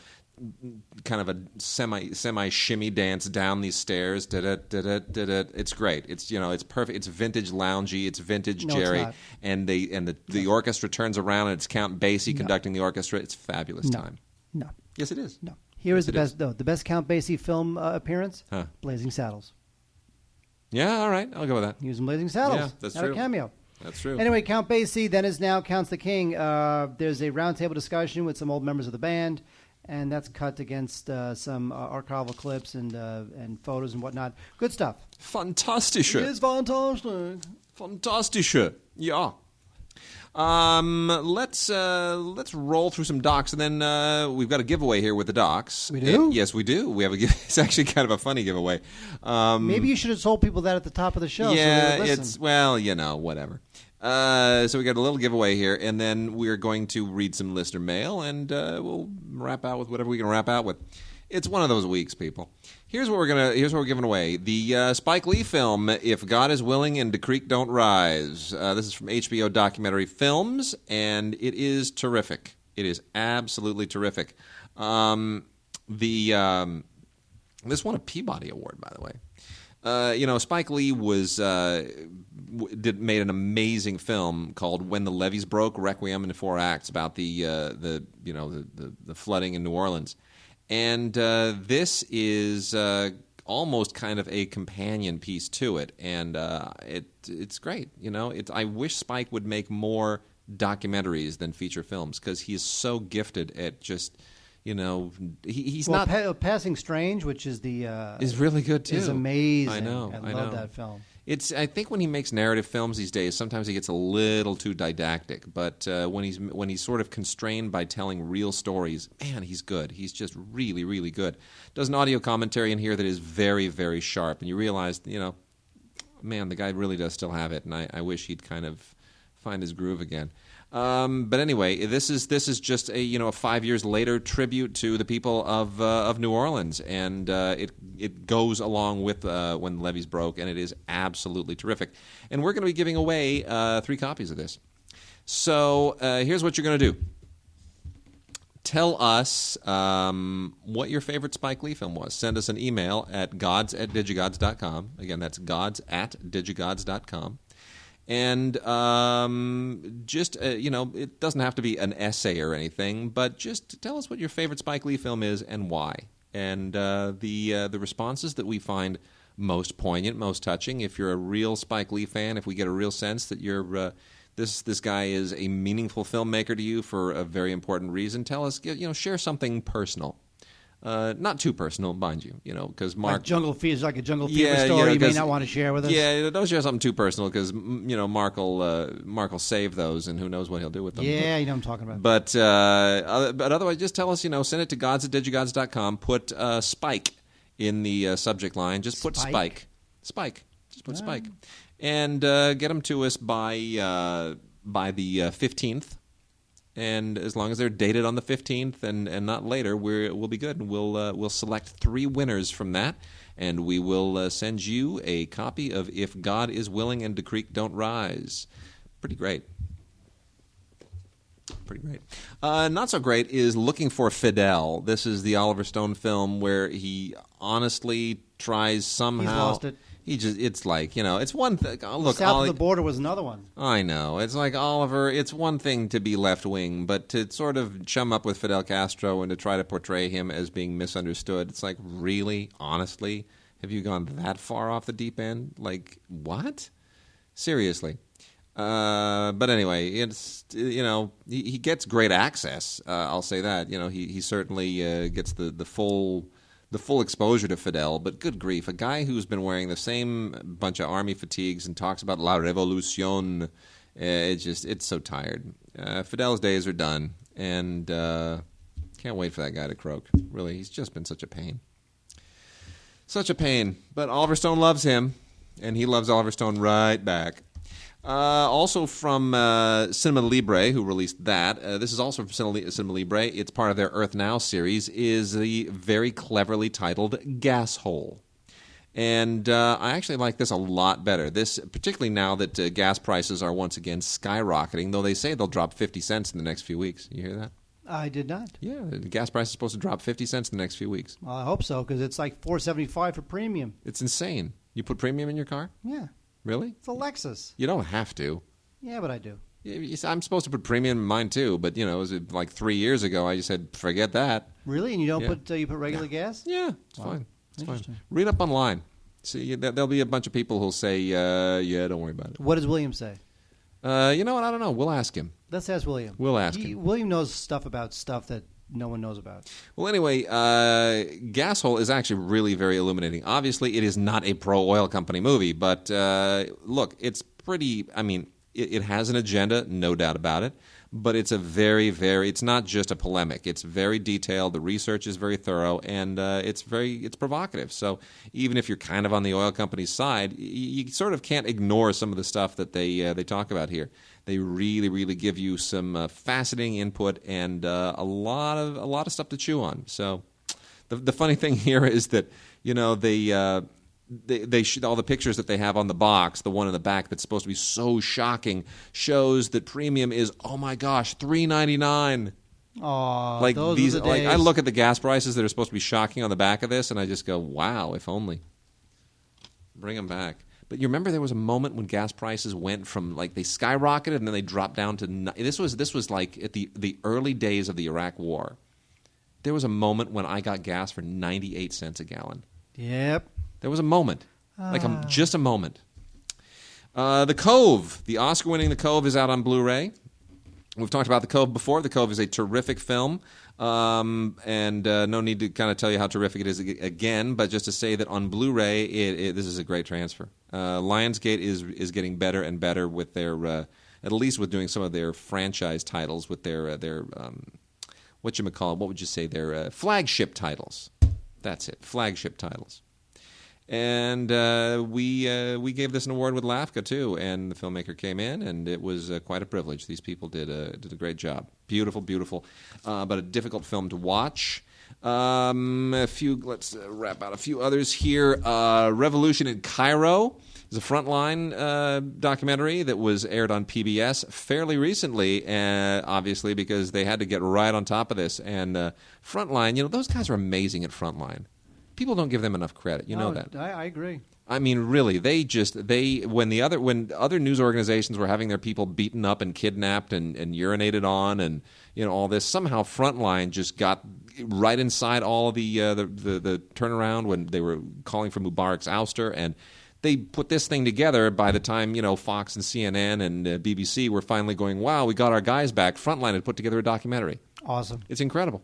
kind of a semi shimmy dance down these stairs. It's great. It's perfect. It's vintage loungy. It's vintage Jerry. And the orchestra turns around and it's Count Basie conducting the orchestra. It's a fabulous time. No. Yes, it is. No. Here is the best Count Basie film appearance. Blazing Saddles. Yeah, all right. I'll go with that. He was in Blazing Saddles. Yeah, that's Not true. a cameo. That's true. Anyway, Count Basie, Then As Now, Counts the King. There's a roundtable discussion with some old members of the band. And that's cut against some archival clips and photos and whatnot. Good stuff. Fantastische. It is fantastic. Fantastische. Yeah. Let's roll through some docs, and then we've got a giveaway here with the docs. We do? Yes, we do. We have it's actually kind of a funny giveaway. Maybe you should have told people that at the top of the show. Yeah, so they would listen. whatever. So we got a little giveaway here, and then we're going to read some listener mail, and we'll wrap out with whatever we can wrap out with. It's one of those weeks, people. Here's what we're giving away: the Spike Lee film "If God Is Willing and the Creek Don't Rise." This is from HBO Documentary Films, and it is terrific. It is absolutely terrific. This won a Peabody Award, by the way. Spike Lee made an amazing film called "When the Levees Broke: Requiem in 4 Acts" about the flooding in New Orleans, and this is almost kind of a companion piece to it, and it's great. I wish Spike would make more documentaries than feature films because he is so gifted at just. He's not Passing Strange, which is is really good too. Is amazing. I know. I love that film. I think when he makes narrative films these days, sometimes he gets a little too didactic. But when he's sort of constrained by telling real stories, man, he's good. He's just really, really good. Does an audio commentary in here that is very, very sharp, and you realize, man, the guy really does still have it, and I wish he'd kind of find his groove again. But anyway, this is just a 5 years later tribute to the people of New Orleans, and it goes along with when the levees broke, and it is absolutely terrific. And we're going to be giving away 3 copies of this. So here's what you're going to do. Tell us what your favorite Spike Lee film was. Send us an email at gods@digigods.com. Again, that's gods@digigods.com. And just, it doesn't have to be an essay or anything, but just tell us what your favorite Spike Lee film is and why. And the responses that we find most poignant, most touching, if you're a real Spike Lee fan, if we get a real sense that you're this guy is a meaningful filmmaker to you for a very important reason, tell us, share something personal. Not too personal, mind you, because Mark... Like Jungle Fever, like a Jungle Fever story you may not want to share with us? Yeah, don't share something too personal, because, Mark will save those, and who knows what he'll do with them. Yeah, you know what I'm talking about. But otherwise, just tell us, send it to gods@digigods.com, put Spike in the subject line. Just put Spike. Spike. Just put Spike. And get them to us by the 15th. And as long as they're dated on the 15th and not later, we'll be good. And we'll select 3 winners from that, and we will send you a copy of If God Is Willing and the Creek Don't Rise. Pretty great. Pretty great. Not so great is Looking for Fidel. This is the Oliver Stone film where he honestly tries somehow... He's lost it. It's like, it's one thing. Look, South of the Border was another one. I know. It's like, Oliver, it's one thing to be left-wing, but to sort of chum up with Fidel Castro and to try to portray him as being misunderstood, it's like, really? Honestly? Have you gone that far off the deep end? Like, what? Seriously. But anyway, it's, he gets great access. I'll say that. He certainly gets the full exposure to Fidel, but good grief, a guy who's been wearing the same bunch of army fatigues and talks about La Revolucion, it's so tired. Fidel's days are done, and can't wait for that guy to croak. Really, he's just been such a pain. Such a pain. But Oliver Stone loves him, and he loves Oliver Stone right back. Also from Cinema Libre, who released that. This is also from Cinema Libre. It's part of their Earth Now series, is the very cleverly titled Gas Hole. And I actually like this a lot better. This, particularly now that gas prices are once again skyrocketing, though they say they'll drop 50 cents in the next few weeks. You hear that? I did not. Yeah, the gas price is supposed to drop 50 cents in the next few weeks. Well, I hope so, because it's like $4.75 for premium. It's insane. You put premium in your car? Yeah. Really? It's a Lexus. You don't have to. Yeah, but I do. I'm supposed to put premium in mine too, but it was like 3 years ago. I just said, forget that. Really? And you don't put you put regular gas? Yeah, it's fine. It's fine. Read up online. See, there'll be a bunch of people who'll say, yeah, don't worry about it. What does William say? You know what? I don't know. We'll ask him. Let's ask William. We'll ask him. William knows stuff about stuff that no one knows about. Well, anyway, Gas Hole is actually really very illuminating. Obviously, it is not a pro-oil company movie, but look, it's pretty, it has an agenda, no doubt about it, but it's a very, very, it's not just a polemic. It's very detailed, the research is very thorough, and it's provocative. So even if you're kind of on the oil company's side, you sort of can't ignore some of the stuff that they talk about here. They really, really give you some fascinating input and a lot of stuff to chew on. So, the funny thing here is that they all the pictures that they have on the box, the one in the back that's supposed to be so shocking, shows that premium is $3.99. Oh, like those these, are the like days. I look at the gas prices that are supposed to be shocking on the back of this, and I just go, wow, if only. Bring them back. But you remember there was a moment when gas prices went from, like, they skyrocketed and then they dropped down to this was like at the early days of the Iraq War. There was a moment when I got gas for 98 cents a gallon. Yep. There was a moment, just a moment. The Cove, the Oscar-winning The Cove, is out on Blu-ray. We've talked about The Cove before. The Cove is a terrific film, and no need to kind of tell you how terrific it is again, but just to say that on Blu-ray, this is a great transfer. Lionsgate is getting better and better with their, at least with doing some of their franchise titles, with their what would you say, their flagship titles. That's it, flagship titles. And we gave this an award with LAFCA, too, and the filmmaker came in, and it was quite a privilege. These people did a great job. Beautiful, beautiful, but a difficult film to watch. Let's wrap out a few others here. Revolution in Cairo is a Frontline documentary that was aired on PBS fairly recently, obviously, because they had to get right on top of this. And Frontline, those guys are amazing at Frontline. People don't give them enough credit. You know that. I agree. I mean, really, when other news organizations were having their people beaten up and kidnapped and urinated on and all this, somehow Frontline just got right inside all of the turnaround when they were calling for Mubarak's ouster, and they put this thing together. By the time Fox and CNN and BBC were finally going, wow, we got our guys back, Frontline had put together a documentary. Awesome. It's incredible.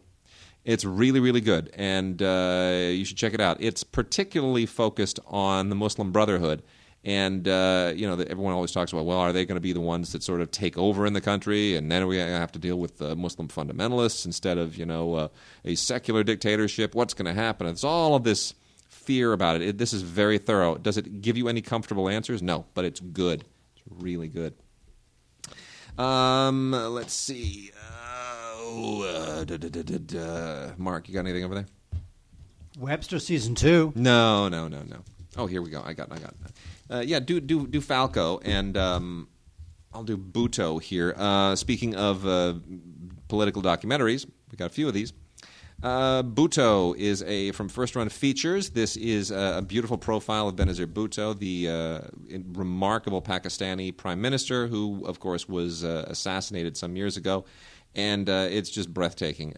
It's really, really good, and you should check it out. It's particularly focused on the Muslim Brotherhood, and everyone always talks about, well, are they going to be the ones that sort of take over in the country, and then we have to deal with Muslim fundamentalists instead of a secular dictatorship? What's going to happen? It's all of this fear about it. This is very thorough. Does it give you any comfortable answers? No, but it's good. It's really good. Let's see. Mark, you got anything over there? Webster season 2. No. Oh, here we go. I got it. Do Falco, and I'll do Buto here. Speaking of political documentaries, we got a few of these. Bhutto is from First Run Features. This is a beautiful profile of Benazir Bhutto, the remarkable Pakistani prime minister who, of course, was assassinated some years ago. And it's just breathtaking.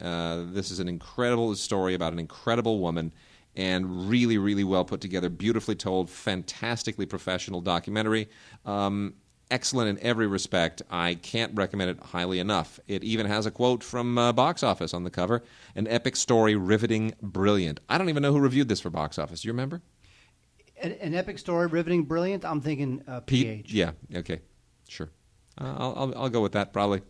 This is an incredible story about an incredible woman, and really, really well put together, beautifully told, fantastically professional documentary. Excellent in every respect. I can't recommend it highly enough. It even has a quote from Box Office on the cover. An epic story, riveting, brilliant. I don't even know who reviewed this for Box Office. Do you remember? An epic story, riveting, brilliant? I'm thinking PH. Yeah, okay, sure. I'll go with that probably.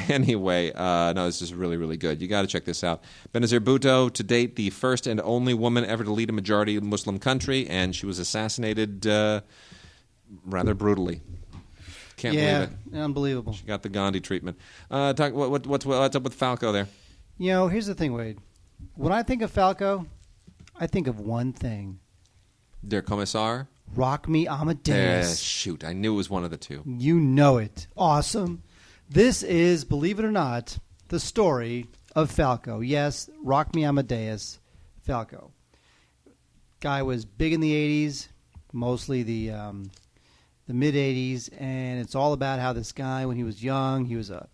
Anyway, no, this is really, really good. You got to check this out. Benazir Bhutto, to date, the first and only woman ever to lead a majority Muslim country, and she was assassinated rather brutally. Can't believe it. Unbelievable. She got the Gandhi treatment. What's up with Falco there? Here's the thing, Wade. When I think of Falco, I think of one thing. Der Kommissar? Rock Me Amadeus. Shoot, I knew it was one of the two. You know it. Awesome. This is, believe it or not, the story of Falco. Yes, Rock Me Amadeus, Falco. Guy was big in the 80s, mostly the mid-80s, and it's all about how this guy, when he was young, he was a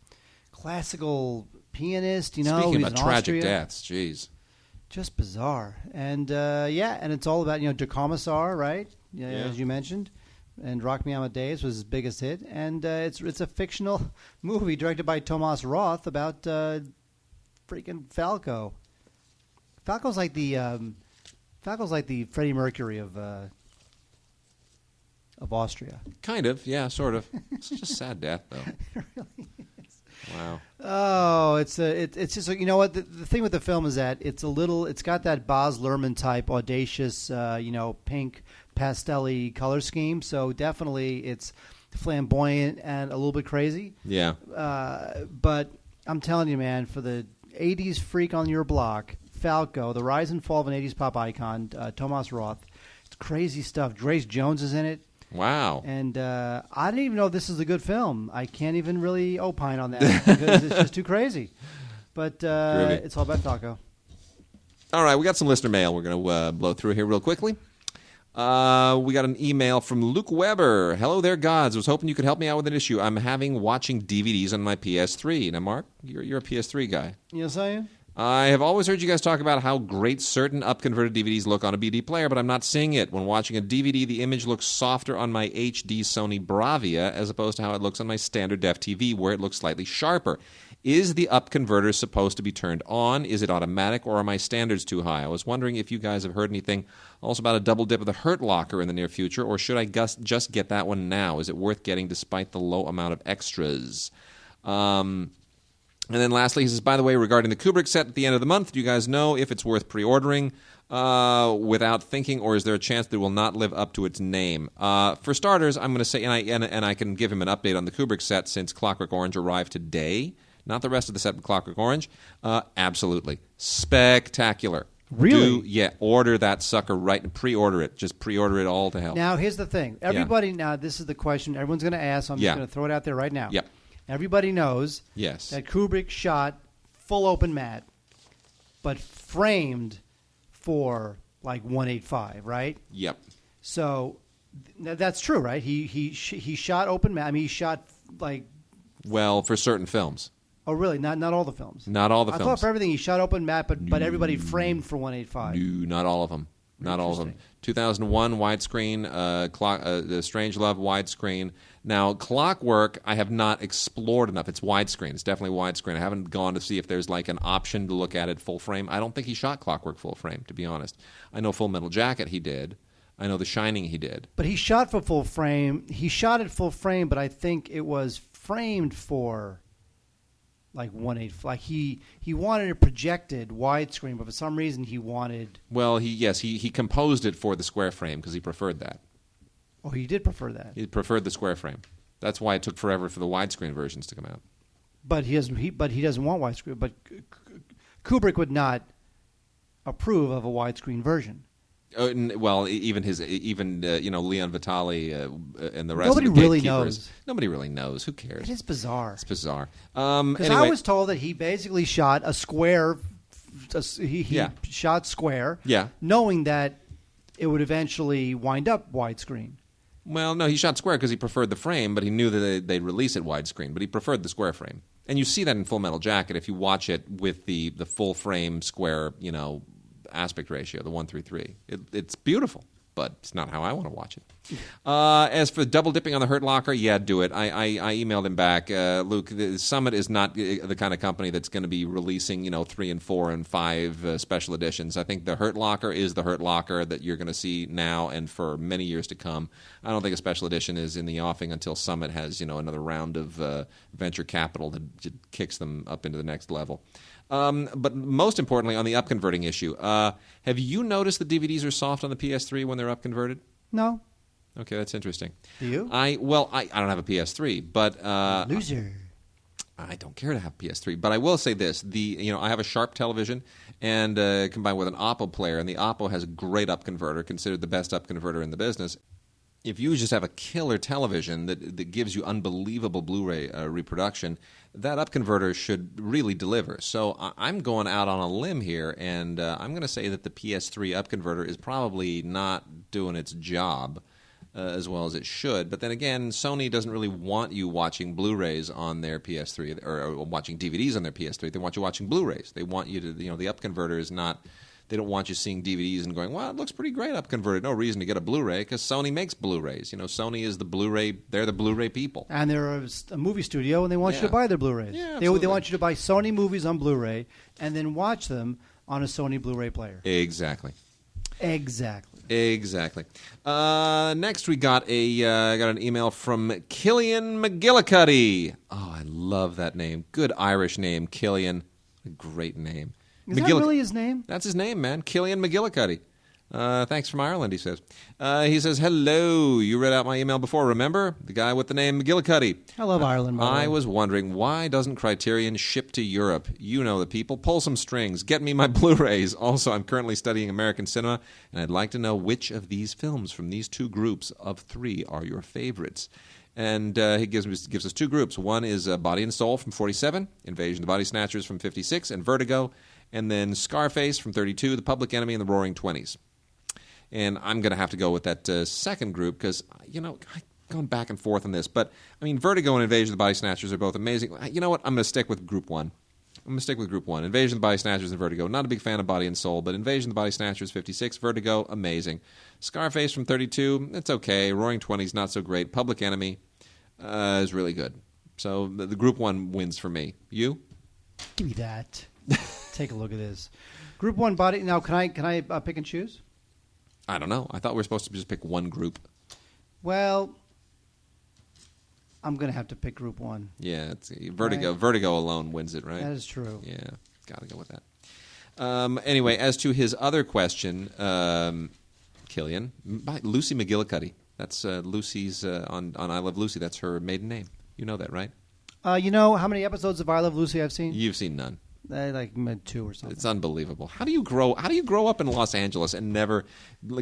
classical pianist, Speaking about tragic Austria. deaths, jeez. Just bizarre. And, and it's all about, Der Kommissar, right? As you mentioned. And Rock Me Amadeus was his biggest hit. And it's a fictional movie directed by Thomas Roth about freaking Falco. Falco's like the Freddie Mercury of Austria. Kind of, yeah, sort of. It's just a sad death, though. It really is. Wow. Oh, it's just you know what the thing with the film is that it's got that Baz Luhrmann type audacious pink pastel-y color scheme. So definitely it's flamboyant and a little bit crazy. Yeah. But I'm telling you, man, for the 80s freak on your block, Falco, the rise and fall of an 80s pop icon, Thomas Roth. It's crazy stuff. Grace Jones is in it. Wow. And I didn't even know this is a good film. I can't even really opine on that because it's just too crazy. But it's all about Falco. All right, we got some listener mail we're going to blow through here real quickly. We got an email from Luke Weber. Hello there, gods. I was hoping you could help me out with an issue. I'm having watching DVDs on my PS3. Now, Mark, you're a PS3 guy. Yes, I am. I have always heard you guys talk about how great certain up-converted DVDs look on a BD player, but I'm not seeing it. When watching a DVD, the image looks softer on my HD Sony Bravia as opposed to how it looks on my standard def TV, where it looks slightly sharper. Is the up-converter supposed to be turned on? Is it automatic, or are my standards too high? I was wondering if you guys have heard anything also about a double dip of the Hurt Locker in the near future, or should I just get that one now? Is it worth getting despite the low amount of extras? And then lastly, he says, by the way, regarding the Kubrick set at the end of the month, do you guys know if it's worth pre-ordering without thinking, or is there a chance that it will not live up to its name? For starters, I'm going to say, and I can give him an update on the Kubrick set since Clockwork Orange arrived today, not the rest of the set, but Clockwork Orange. Absolutely. Spectacular. Really? Order that sucker right and pre-order it. Just pre-order it all to hell. Now, here's the thing. Everybody, now this is the question everyone's going to ask, so I'm just going to throw it out there right now. Yep. Everybody knows that Kubrick shot full open matte, but framed for like 185, right? Yep. So that's true, right? He shot open matte. I mean, he shot like... Well, for certain films. Oh, really? Not all the films? Not all the films. I thought for everything he shot open matte, but everybody framed for 185. No, not all of them. Not all of them. 2001 widescreen, the Strangelove widescreen. Now, Clockwork, I have not explored enough. It's widescreen. It's definitely widescreen. I haven't gone to see if there's like an option to look at it full frame. I don't think he shot Clockwork full frame, to be honest. I know Full Metal Jacket he did. I know The Shining he did. But he shot for full frame. He shot it full frame, but I think it was framed for like 185. Like he wanted it projected widescreen, but for some reason he wanted... Well, he composed it for the square frame because he preferred that. Oh, he did prefer that. He preferred the square frame. That's why it took forever for the widescreen versions to come out. But he doesn't want widescreen. But Kubrick would not approve of a widescreen version. Well, even Leon Vitali and the rest Nobody of the really gatekeepers. knows. Nobody really knows. Who cares? It is bizarre. It's bizarre. Because anyway, I was told that he basically shot a square. He shot square, knowing that it would eventually wind up widescreen. Well, no, he shot square because he preferred the frame, but he knew that they'd release it widescreen. But he preferred the square frame, and you see that in Full Metal Jacket if you watch it with the full frame square, aspect ratio, the 1:3. It's beautiful, but it's not how I want to watch it. As for double dipping on the Hurt Locker, do it. I emailed him back. Luke, the Summit is not the kind of company that's going to be releasing 3 and 4 and 5 special editions. I think the Hurt Locker is the Hurt Locker that you're going to see now and for many years to come. I don't think a special edition is in the offing until Summit has another round of venture capital that kicks them up into the next level. But most importantly, on the upconverting issue, have you noticed the DVDs are soft on the PS3 when they're upconverted? No. Okay, that's interesting. Do you? I don't have a PS3, but loser. I don't care to have a PS3, but I will say this: I have a Sharp television, and combined with an Oppo player, and the Oppo has a great upconverter, considered the best upconverter in the business. If you just have a killer television that gives you unbelievable Blu-ray reproduction, that upconverter should really deliver. So I'm going out on a limb here, and I'm going to say that the PS3 upconverter is probably not doing its job as well as it should. But then again, Sony doesn't really want you watching Blu-rays on their PS3 or watching DVDs on their PS3. They want you watching Blu-rays. They want you to, the upconverter is not... They don't want you seeing DVDs and going, well, it looks pretty great upconverted. No reason to get a Blu-ray because Sony makes Blu-rays. Sony is the Blu-ray. They're the Blu-ray people. And they're a movie studio, and they want you to buy their Blu-rays. Yeah, they want you to buy Sony movies on Blu-ray and then watch them on a Sony Blu-ray player. Exactly. Next, we got an email from Killian McGillicuddy. Oh, I love that name. Good Irish name, Killian. A great name. Is that really his name? That's his name, man. Killian McGillicuddy. Thanks from Ireland, he says. He says, hello. You read out my email before, remember? The guy with the name McGillicuddy. I love Ireland, by the way. I was wondering, why doesn't Criterion ship to Europe? You know the people. Pull some strings. Get me my Blu-rays. Also, I'm currently studying American cinema, and I'd like to know which of these films from these two groups of 3 are your favorites. And he gives us 2 groups. One is Body and Soul from 47, Invasion of the Body Snatchers from 56, and Vertigo. And then Scarface from 32, The Public Enemy, and The Roaring Twenties. And I'm going to have to go with that second group because, I'm going back and forth on this. But, Vertigo and Invasion of the Body Snatchers are both amazing. You know what? I'm going to stick with Group 1. Invasion of the Body Snatchers and Vertigo. Not a big fan of Body and Soul, but Invasion of the Body Snatchers, 56. Vertigo, amazing. Scarface from 32, it's okay. Roaring Twenties, not so great. Public Enemy is really good. So the Group 1 wins for me. You? Give me that. Take a look at this. Group 1 body. Now, can I pick and choose? I don't know. I thought we were supposed to just pick one group. Well, I'm going to have to pick Group 1. Yeah, it's Vertigo. Right. Vertigo alone wins it, right? That is true. Yeah, got to go with that. Anyway, as to his other question, Killian, by Lucy McGillicuddy. That's Lucy's on I Love Lucy. That's her maiden name. You know that, right? You know how many episodes of I Love Lucy I've seen? You've seen none. Like 2 or something. It's unbelievable. How do you grow up in Los Angeles and never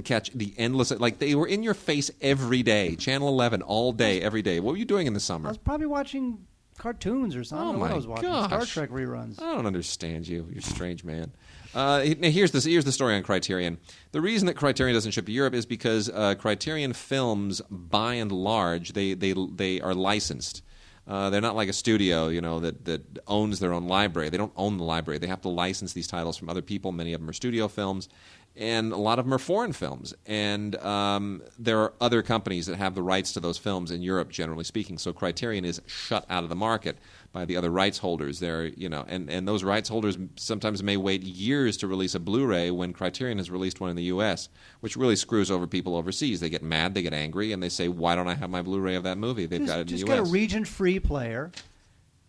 catch the endless? Like they were in your face every day. Channel 11 all day, every day. What were you doing in the summer? I was probably watching cartoons or something. I don't know what I was watching. gosh. Star Trek reruns. I don't understand you. You're a strange man. Here's the story on Criterion. The reason that Criterion doesn't ship to Europe is because Criterion films, by and large, they are licensed. They're not like a studio, that owns their own library. They don't own the library. They have to license these titles from other people. Many of them are studio films, and a lot of them are foreign films. And there are other companies that have the rights to those films in Europe, generally speaking. So Criterion is shut out of the market by the other rights holders. And those rights holders sometimes may wait years to release a Blu-ray when Criterion has released one in the U.S., which really screws over people overseas. They get mad, they get angry, and they say, "Why don't I have my Blu-ray of that movie?" They've got it in the U.S. Just get a region-free player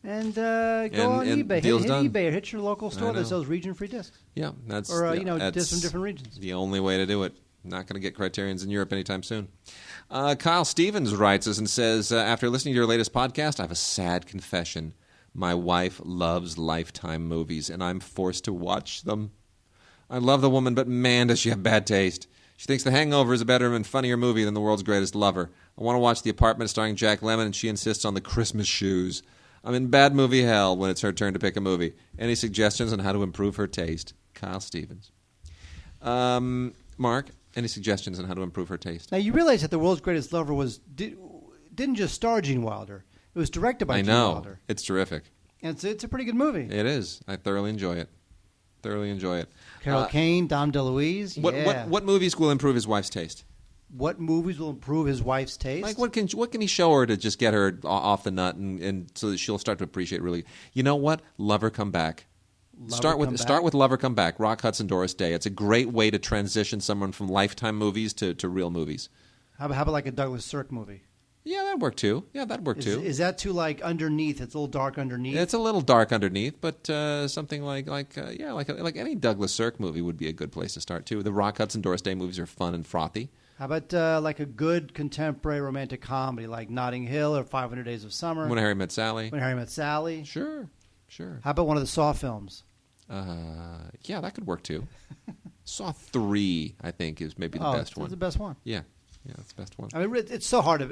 and go on eBay. Hit eBay or hit your local store that sells region-free discs. Yeah, that's discs from different regions. The only way to do it. Not going to get Criterions in Europe anytime soon. Kyle Stevens writes us and says, after listening to your latest podcast, I have a sad confession. My wife loves Lifetime movies, and I'm forced to watch them. I love the woman, but man, does she have bad taste. She thinks The Hangover is a better and funnier movie than The World's Greatest Lover. I want to watch The Apartment starring Jack Lemmon, and she insists on The Christmas Shoes. I'm in bad movie hell when it's her turn to pick a movie. Any suggestions on how to improve her taste? Kyle Stevens. Mark, any suggestions on how to improve her taste? Now, you realize that The World's Greatest Lover didn't just star Gene Wilder. It was directed by Gene Wilder. I know. It's terrific. And it's a pretty good movie. It is. I thoroughly enjoy it. Carol Kane, Dom DeLuise. What movies will improve his wife's taste? What movies will improve his wife's taste? Like what can he show her to just get her off the nut and so that she'll start to appreciate really? You know what? Lover Come Back. Start with Lover Come Back. Rock Hudson, Doris Day. It's a great way to transition someone from Lifetime movies to real movies. How about like a Douglas Sirk movie? Yeah, that'd work too. Is that too like underneath? It's a little dark underneath. It's a little dark underneath, but something like any Douglas Sirk movie would be a good place to start too. The Rock Hudson, Doris Day movies are fun and frothy. How about like a good contemporary romantic comedy like Notting Hill or 500 Days of Summer? When Harry Met Sally. Sure. How about one of the Saw films? Yeah, that could work too. Saw 3, I think, is maybe the best one. It's the best one. Yeah, that's the best one. I mean, it's so hard.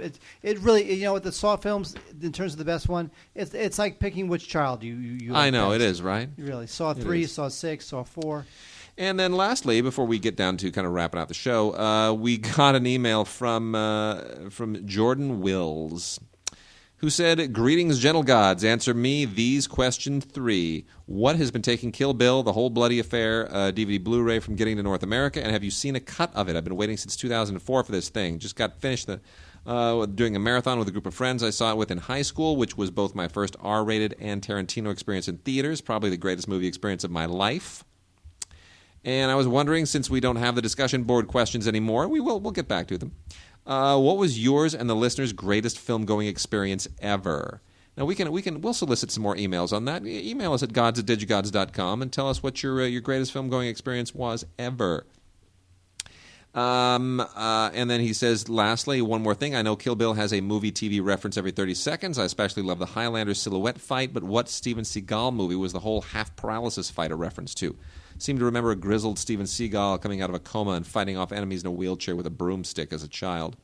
It really, with the Saw films, in terms of the best one, it's like picking which child you like I know, best. it is, right? Really. Saw 3, Saw 6, Saw 4. And then lastly, before we get down to kind of wrapping out the show, we got an email from Jordan Wills, who said, "Greetings, gentle gods. Answer me these question 3. What has been taking Kill Bill, the whole bloody affair, DVD Blu-ray from getting to North America, and have you seen a cut of it? I've been waiting since 2004 for this thing. Just got finished doing a marathon with a group of friends I saw it with in high school, which was both my first R-rated and Tarantino experience in theaters, probably the greatest movie experience of my life. And I was wondering, since we don't have the discussion board questions anymore, we'll get back to them. What was yours and the listeners' greatest film-going experience ever?" Now we'll solicit some more emails on that. Email us at gods@digigods.com and tell us what your greatest film-going experience was ever. And then he says, lastly, one more thing. I know Kill Bill has a movie TV reference every 30 seconds. I especially love the Highlander silhouette fight, but what Steven Seagal movie was the whole half-paralysis fight a reference to? Seem to remember a grizzled Steven Seagal coming out of a coma and fighting off enemies in a wheelchair with a broomstick as a child.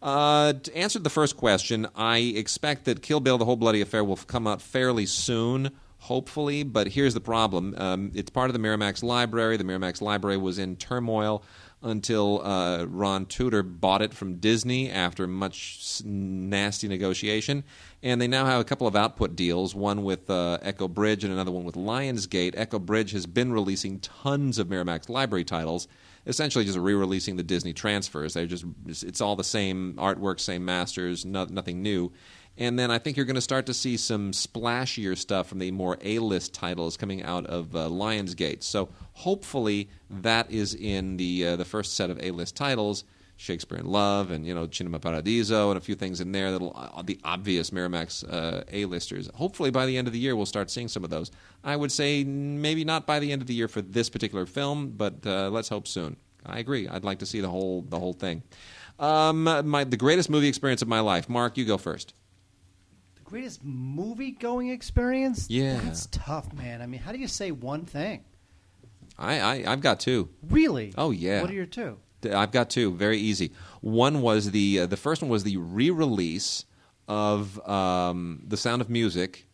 To answer the first question, I expect that Kill Bill, the whole bloody affair, will come out fairly soon, hopefully, but here's the problem. It's part of the Miramax library. The Miramax library was in turmoil until Ron Tudor bought it from Disney after much nasty negotiation. And they now have a couple of output deals, one with Echo Bridge and another one with Lionsgate. Echo Bridge has been releasing tons of Miramax library titles, essentially just re-releasing the Disney transfers. It's all the same artwork, same masters, nothing new. And then I think you're going to start to see some splashier stuff from the more A-list titles coming out of Lionsgate. So hopefully that is in the first set of A-list titles. Shakespeare in Love and, Cinema Paradiso and a few things in there that'll the obvious Miramax A-listers. Hopefully by the end of the year we'll start seeing some of those. I would say maybe not by the end of the year for this particular film, but let's hope soon. I agree. I'd like to see the whole thing. The greatest movie experience of my life. Mark, you go first. The greatest movie-going experience? Yeah. That's tough, man. I mean, how do you say one thing? I've got two. Really? Oh, yeah. What are your two? I've got two. Very easy. One was the first one was the re-release of The Sound of Music.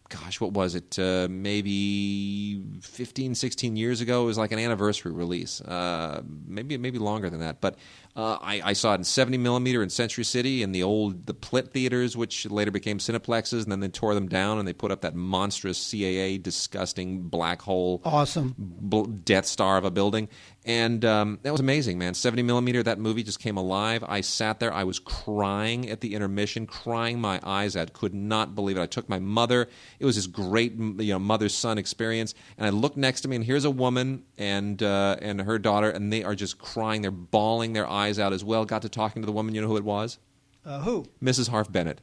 Gosh, what was it? Maybe 15, 16 years ago. It was like an anniversary release. Maybe longer than that. But I saw it in 70 millimeter in Century City in the Plitt theaters, which later became Cineplexes, and then they tore them down and they put up that monstrous CAA, disgusting black hole, awesome Death Star of a building. And that was amazing, man. 70 millimeter, that movie just came alive. I sat there. I was crying at the intermission, crying my eyes out. Could not believe it. I took my mother. It was this great, mother-son experience. And I looked next to me, and here's a woman and her daughter, and they are just crying. They're bawling their eyes out as well. Got to talking to the woman. You know who it was? Who? Mrs. Harf Bennett.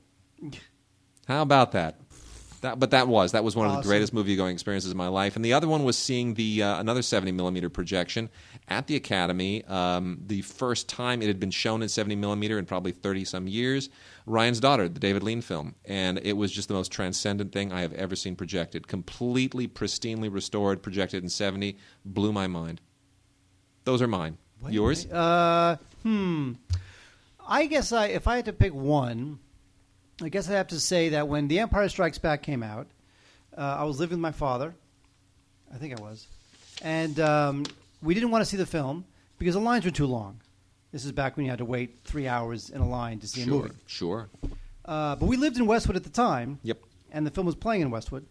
How about that? That was one of the greatest movie-going experiences of my life. And the other one was seeing the another 70 millimeter projection at the Academy. The first time it had been shown in 70 millimeter in probably 30-some years. Ryan's Daughter, the David Lean film. And it was just the most transcendent thing I have ever seen projected. Completely, pristinely restored, projected in 70. Blew my mind. Those are mine. Yours? I guess if I had to pick one, I guess I have to say that when The Empire Strikes Back came out, I was living with my father. I think I was. And we didn't want to see the film because the lines were too long. This is back when you had to wait 3 hours in a line to see a movie. Sure. But we lived in Westwood at the time. Yep. And the film was playing in Westwood.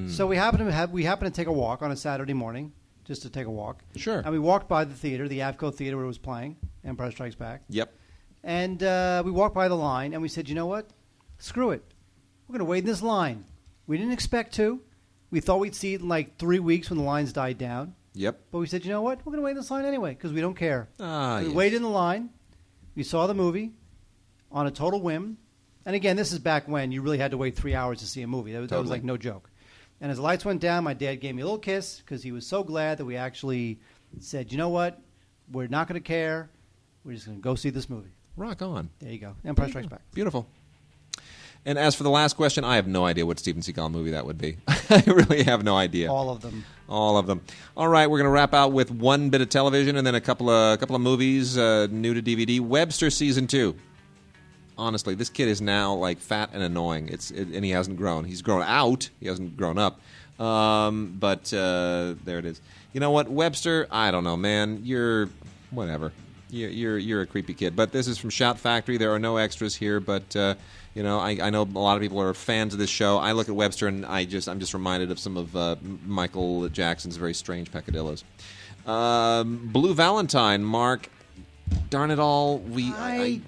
So we happened to take a walk on a Saturday morning, just to take a walk. Sure. And we walked by the theater, the Avco Theater where it was playing, Empire Strikes Back. Yep. And we walked by the line, and we said, you know what? Screw it. We're going to wait in this line. We didn't expect to. We thought we'd see it in like 3 weeks when the lines died down. Yep. But we said, you know what? We're going to wait in this line anyway because we don't care. We Yes. waited in the line. We saw the movie on a total whim. And again, this is back when you really had to wait 3 hours to see a movie. That was like no joke. And as the lights went down, my dad gave me a little kiss because he was so glad that we actually said, you know what? We're not going to care. We're just going to go see this movie. Rock on. There you go. Empire Strikes Back. Beautiful. And as for the last question, I have no idea what Steven Seagal movie that would be. I really have no idea. All of them. All of them. All right, we're going to wrap out with one bit of television and then a couple of movies new to DVD. Webster Season 2. Honestly, this kid is now like fat and annoying. And he hasn't grown. He's grown out. He hasn't grown up. But there it is. You know what, Webster? I don't know, man. You're whatever. You're a creepy kid. But this is from Shout Factory. There are no extras here, but I know a lot of people are fans of this show. I look at Webster and I'm just reminded of some of Michael Jackson's very strange peccadillos. Blue Valentine, Mark. Darn it all, I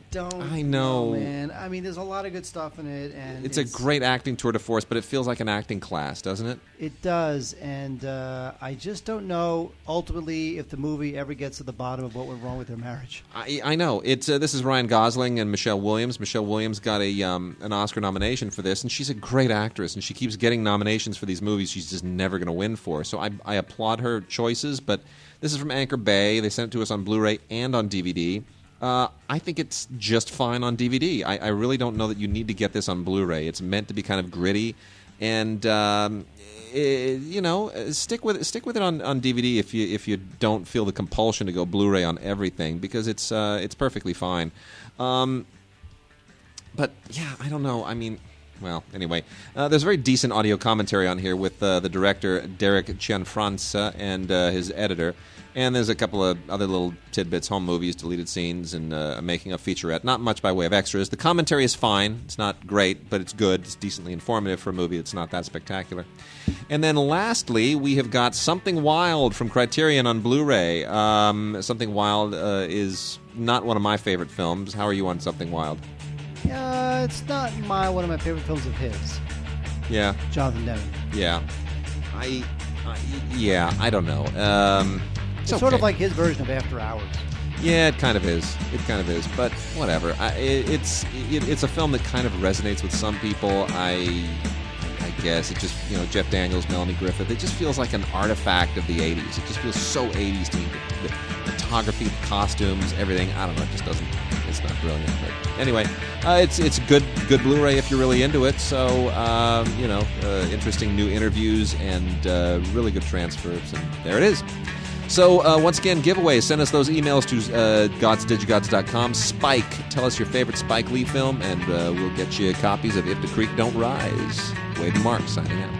know, man. I mean, there's a lot of good stuff in it, and it's a great acting tour de force, but it feels like an acting class, doesn't it? It does, and I just don't know ultimately if the movie ever gets to the bottom of what went wrong with their marriage. I know it's this is Ryan Gosling and Michelle Williams. Michelle Williams got an Oscar nomination for this, and she's a great actress, and she keeps getting nominations for these movies she's just never going to win for. So I applaud her choices, but. This is from Anchor Bay. They sent it to us on Blu-ray and on DVD. I think it's just fine on DVD. I really don't know that you need to get this on Blu-ray. It's meant to be kind of gritty, and stick with it on DVD if you don't feel the compulsion to go Blu-ray on everything because it's perfectly fine. But yeah, I don't know. I mean. Well, anyway, there's a very decent audio commentary on here with the director, Derek Cianfrance, and his editor. And there's a couple of other little tidbits, home movies, deleted scenes, and making a featurette. Not much by way of extras. The commentary is fine. It's not great, but it's good. It's decently informative for a movie that's not that spectacular. And then lastly, we have got Something Wild from Criterion on Blu-ray. Something Wild is not one of my favorite films. How are you on Something Wild? It's not one of my favorite films of his. Yeah. Jonathan Demme. Yeah. I don't know. It's sort of like his version of After Hours. Yeah, it kind of is. But whatever. It's a film that kind of resonates with some people. I guess it just, Jeff Daniels, Melanie Griffith. It just feels like an artifact of the '80s. It just feels so '80s to me. The photography, the costumes, everything. I don't know. It just doesn't. It's not brilliant. But anyway, it's good Blu-ray if you're really into it. So interesting new interviews and really good transfers. And there it is. So, once again, giveaways. Send us those emails to godsdigigods.com. Spike, tell us your favorite Spike Lee film, and we'll get you copies of If the Creek Don't Rise. Wade and Mark signing out.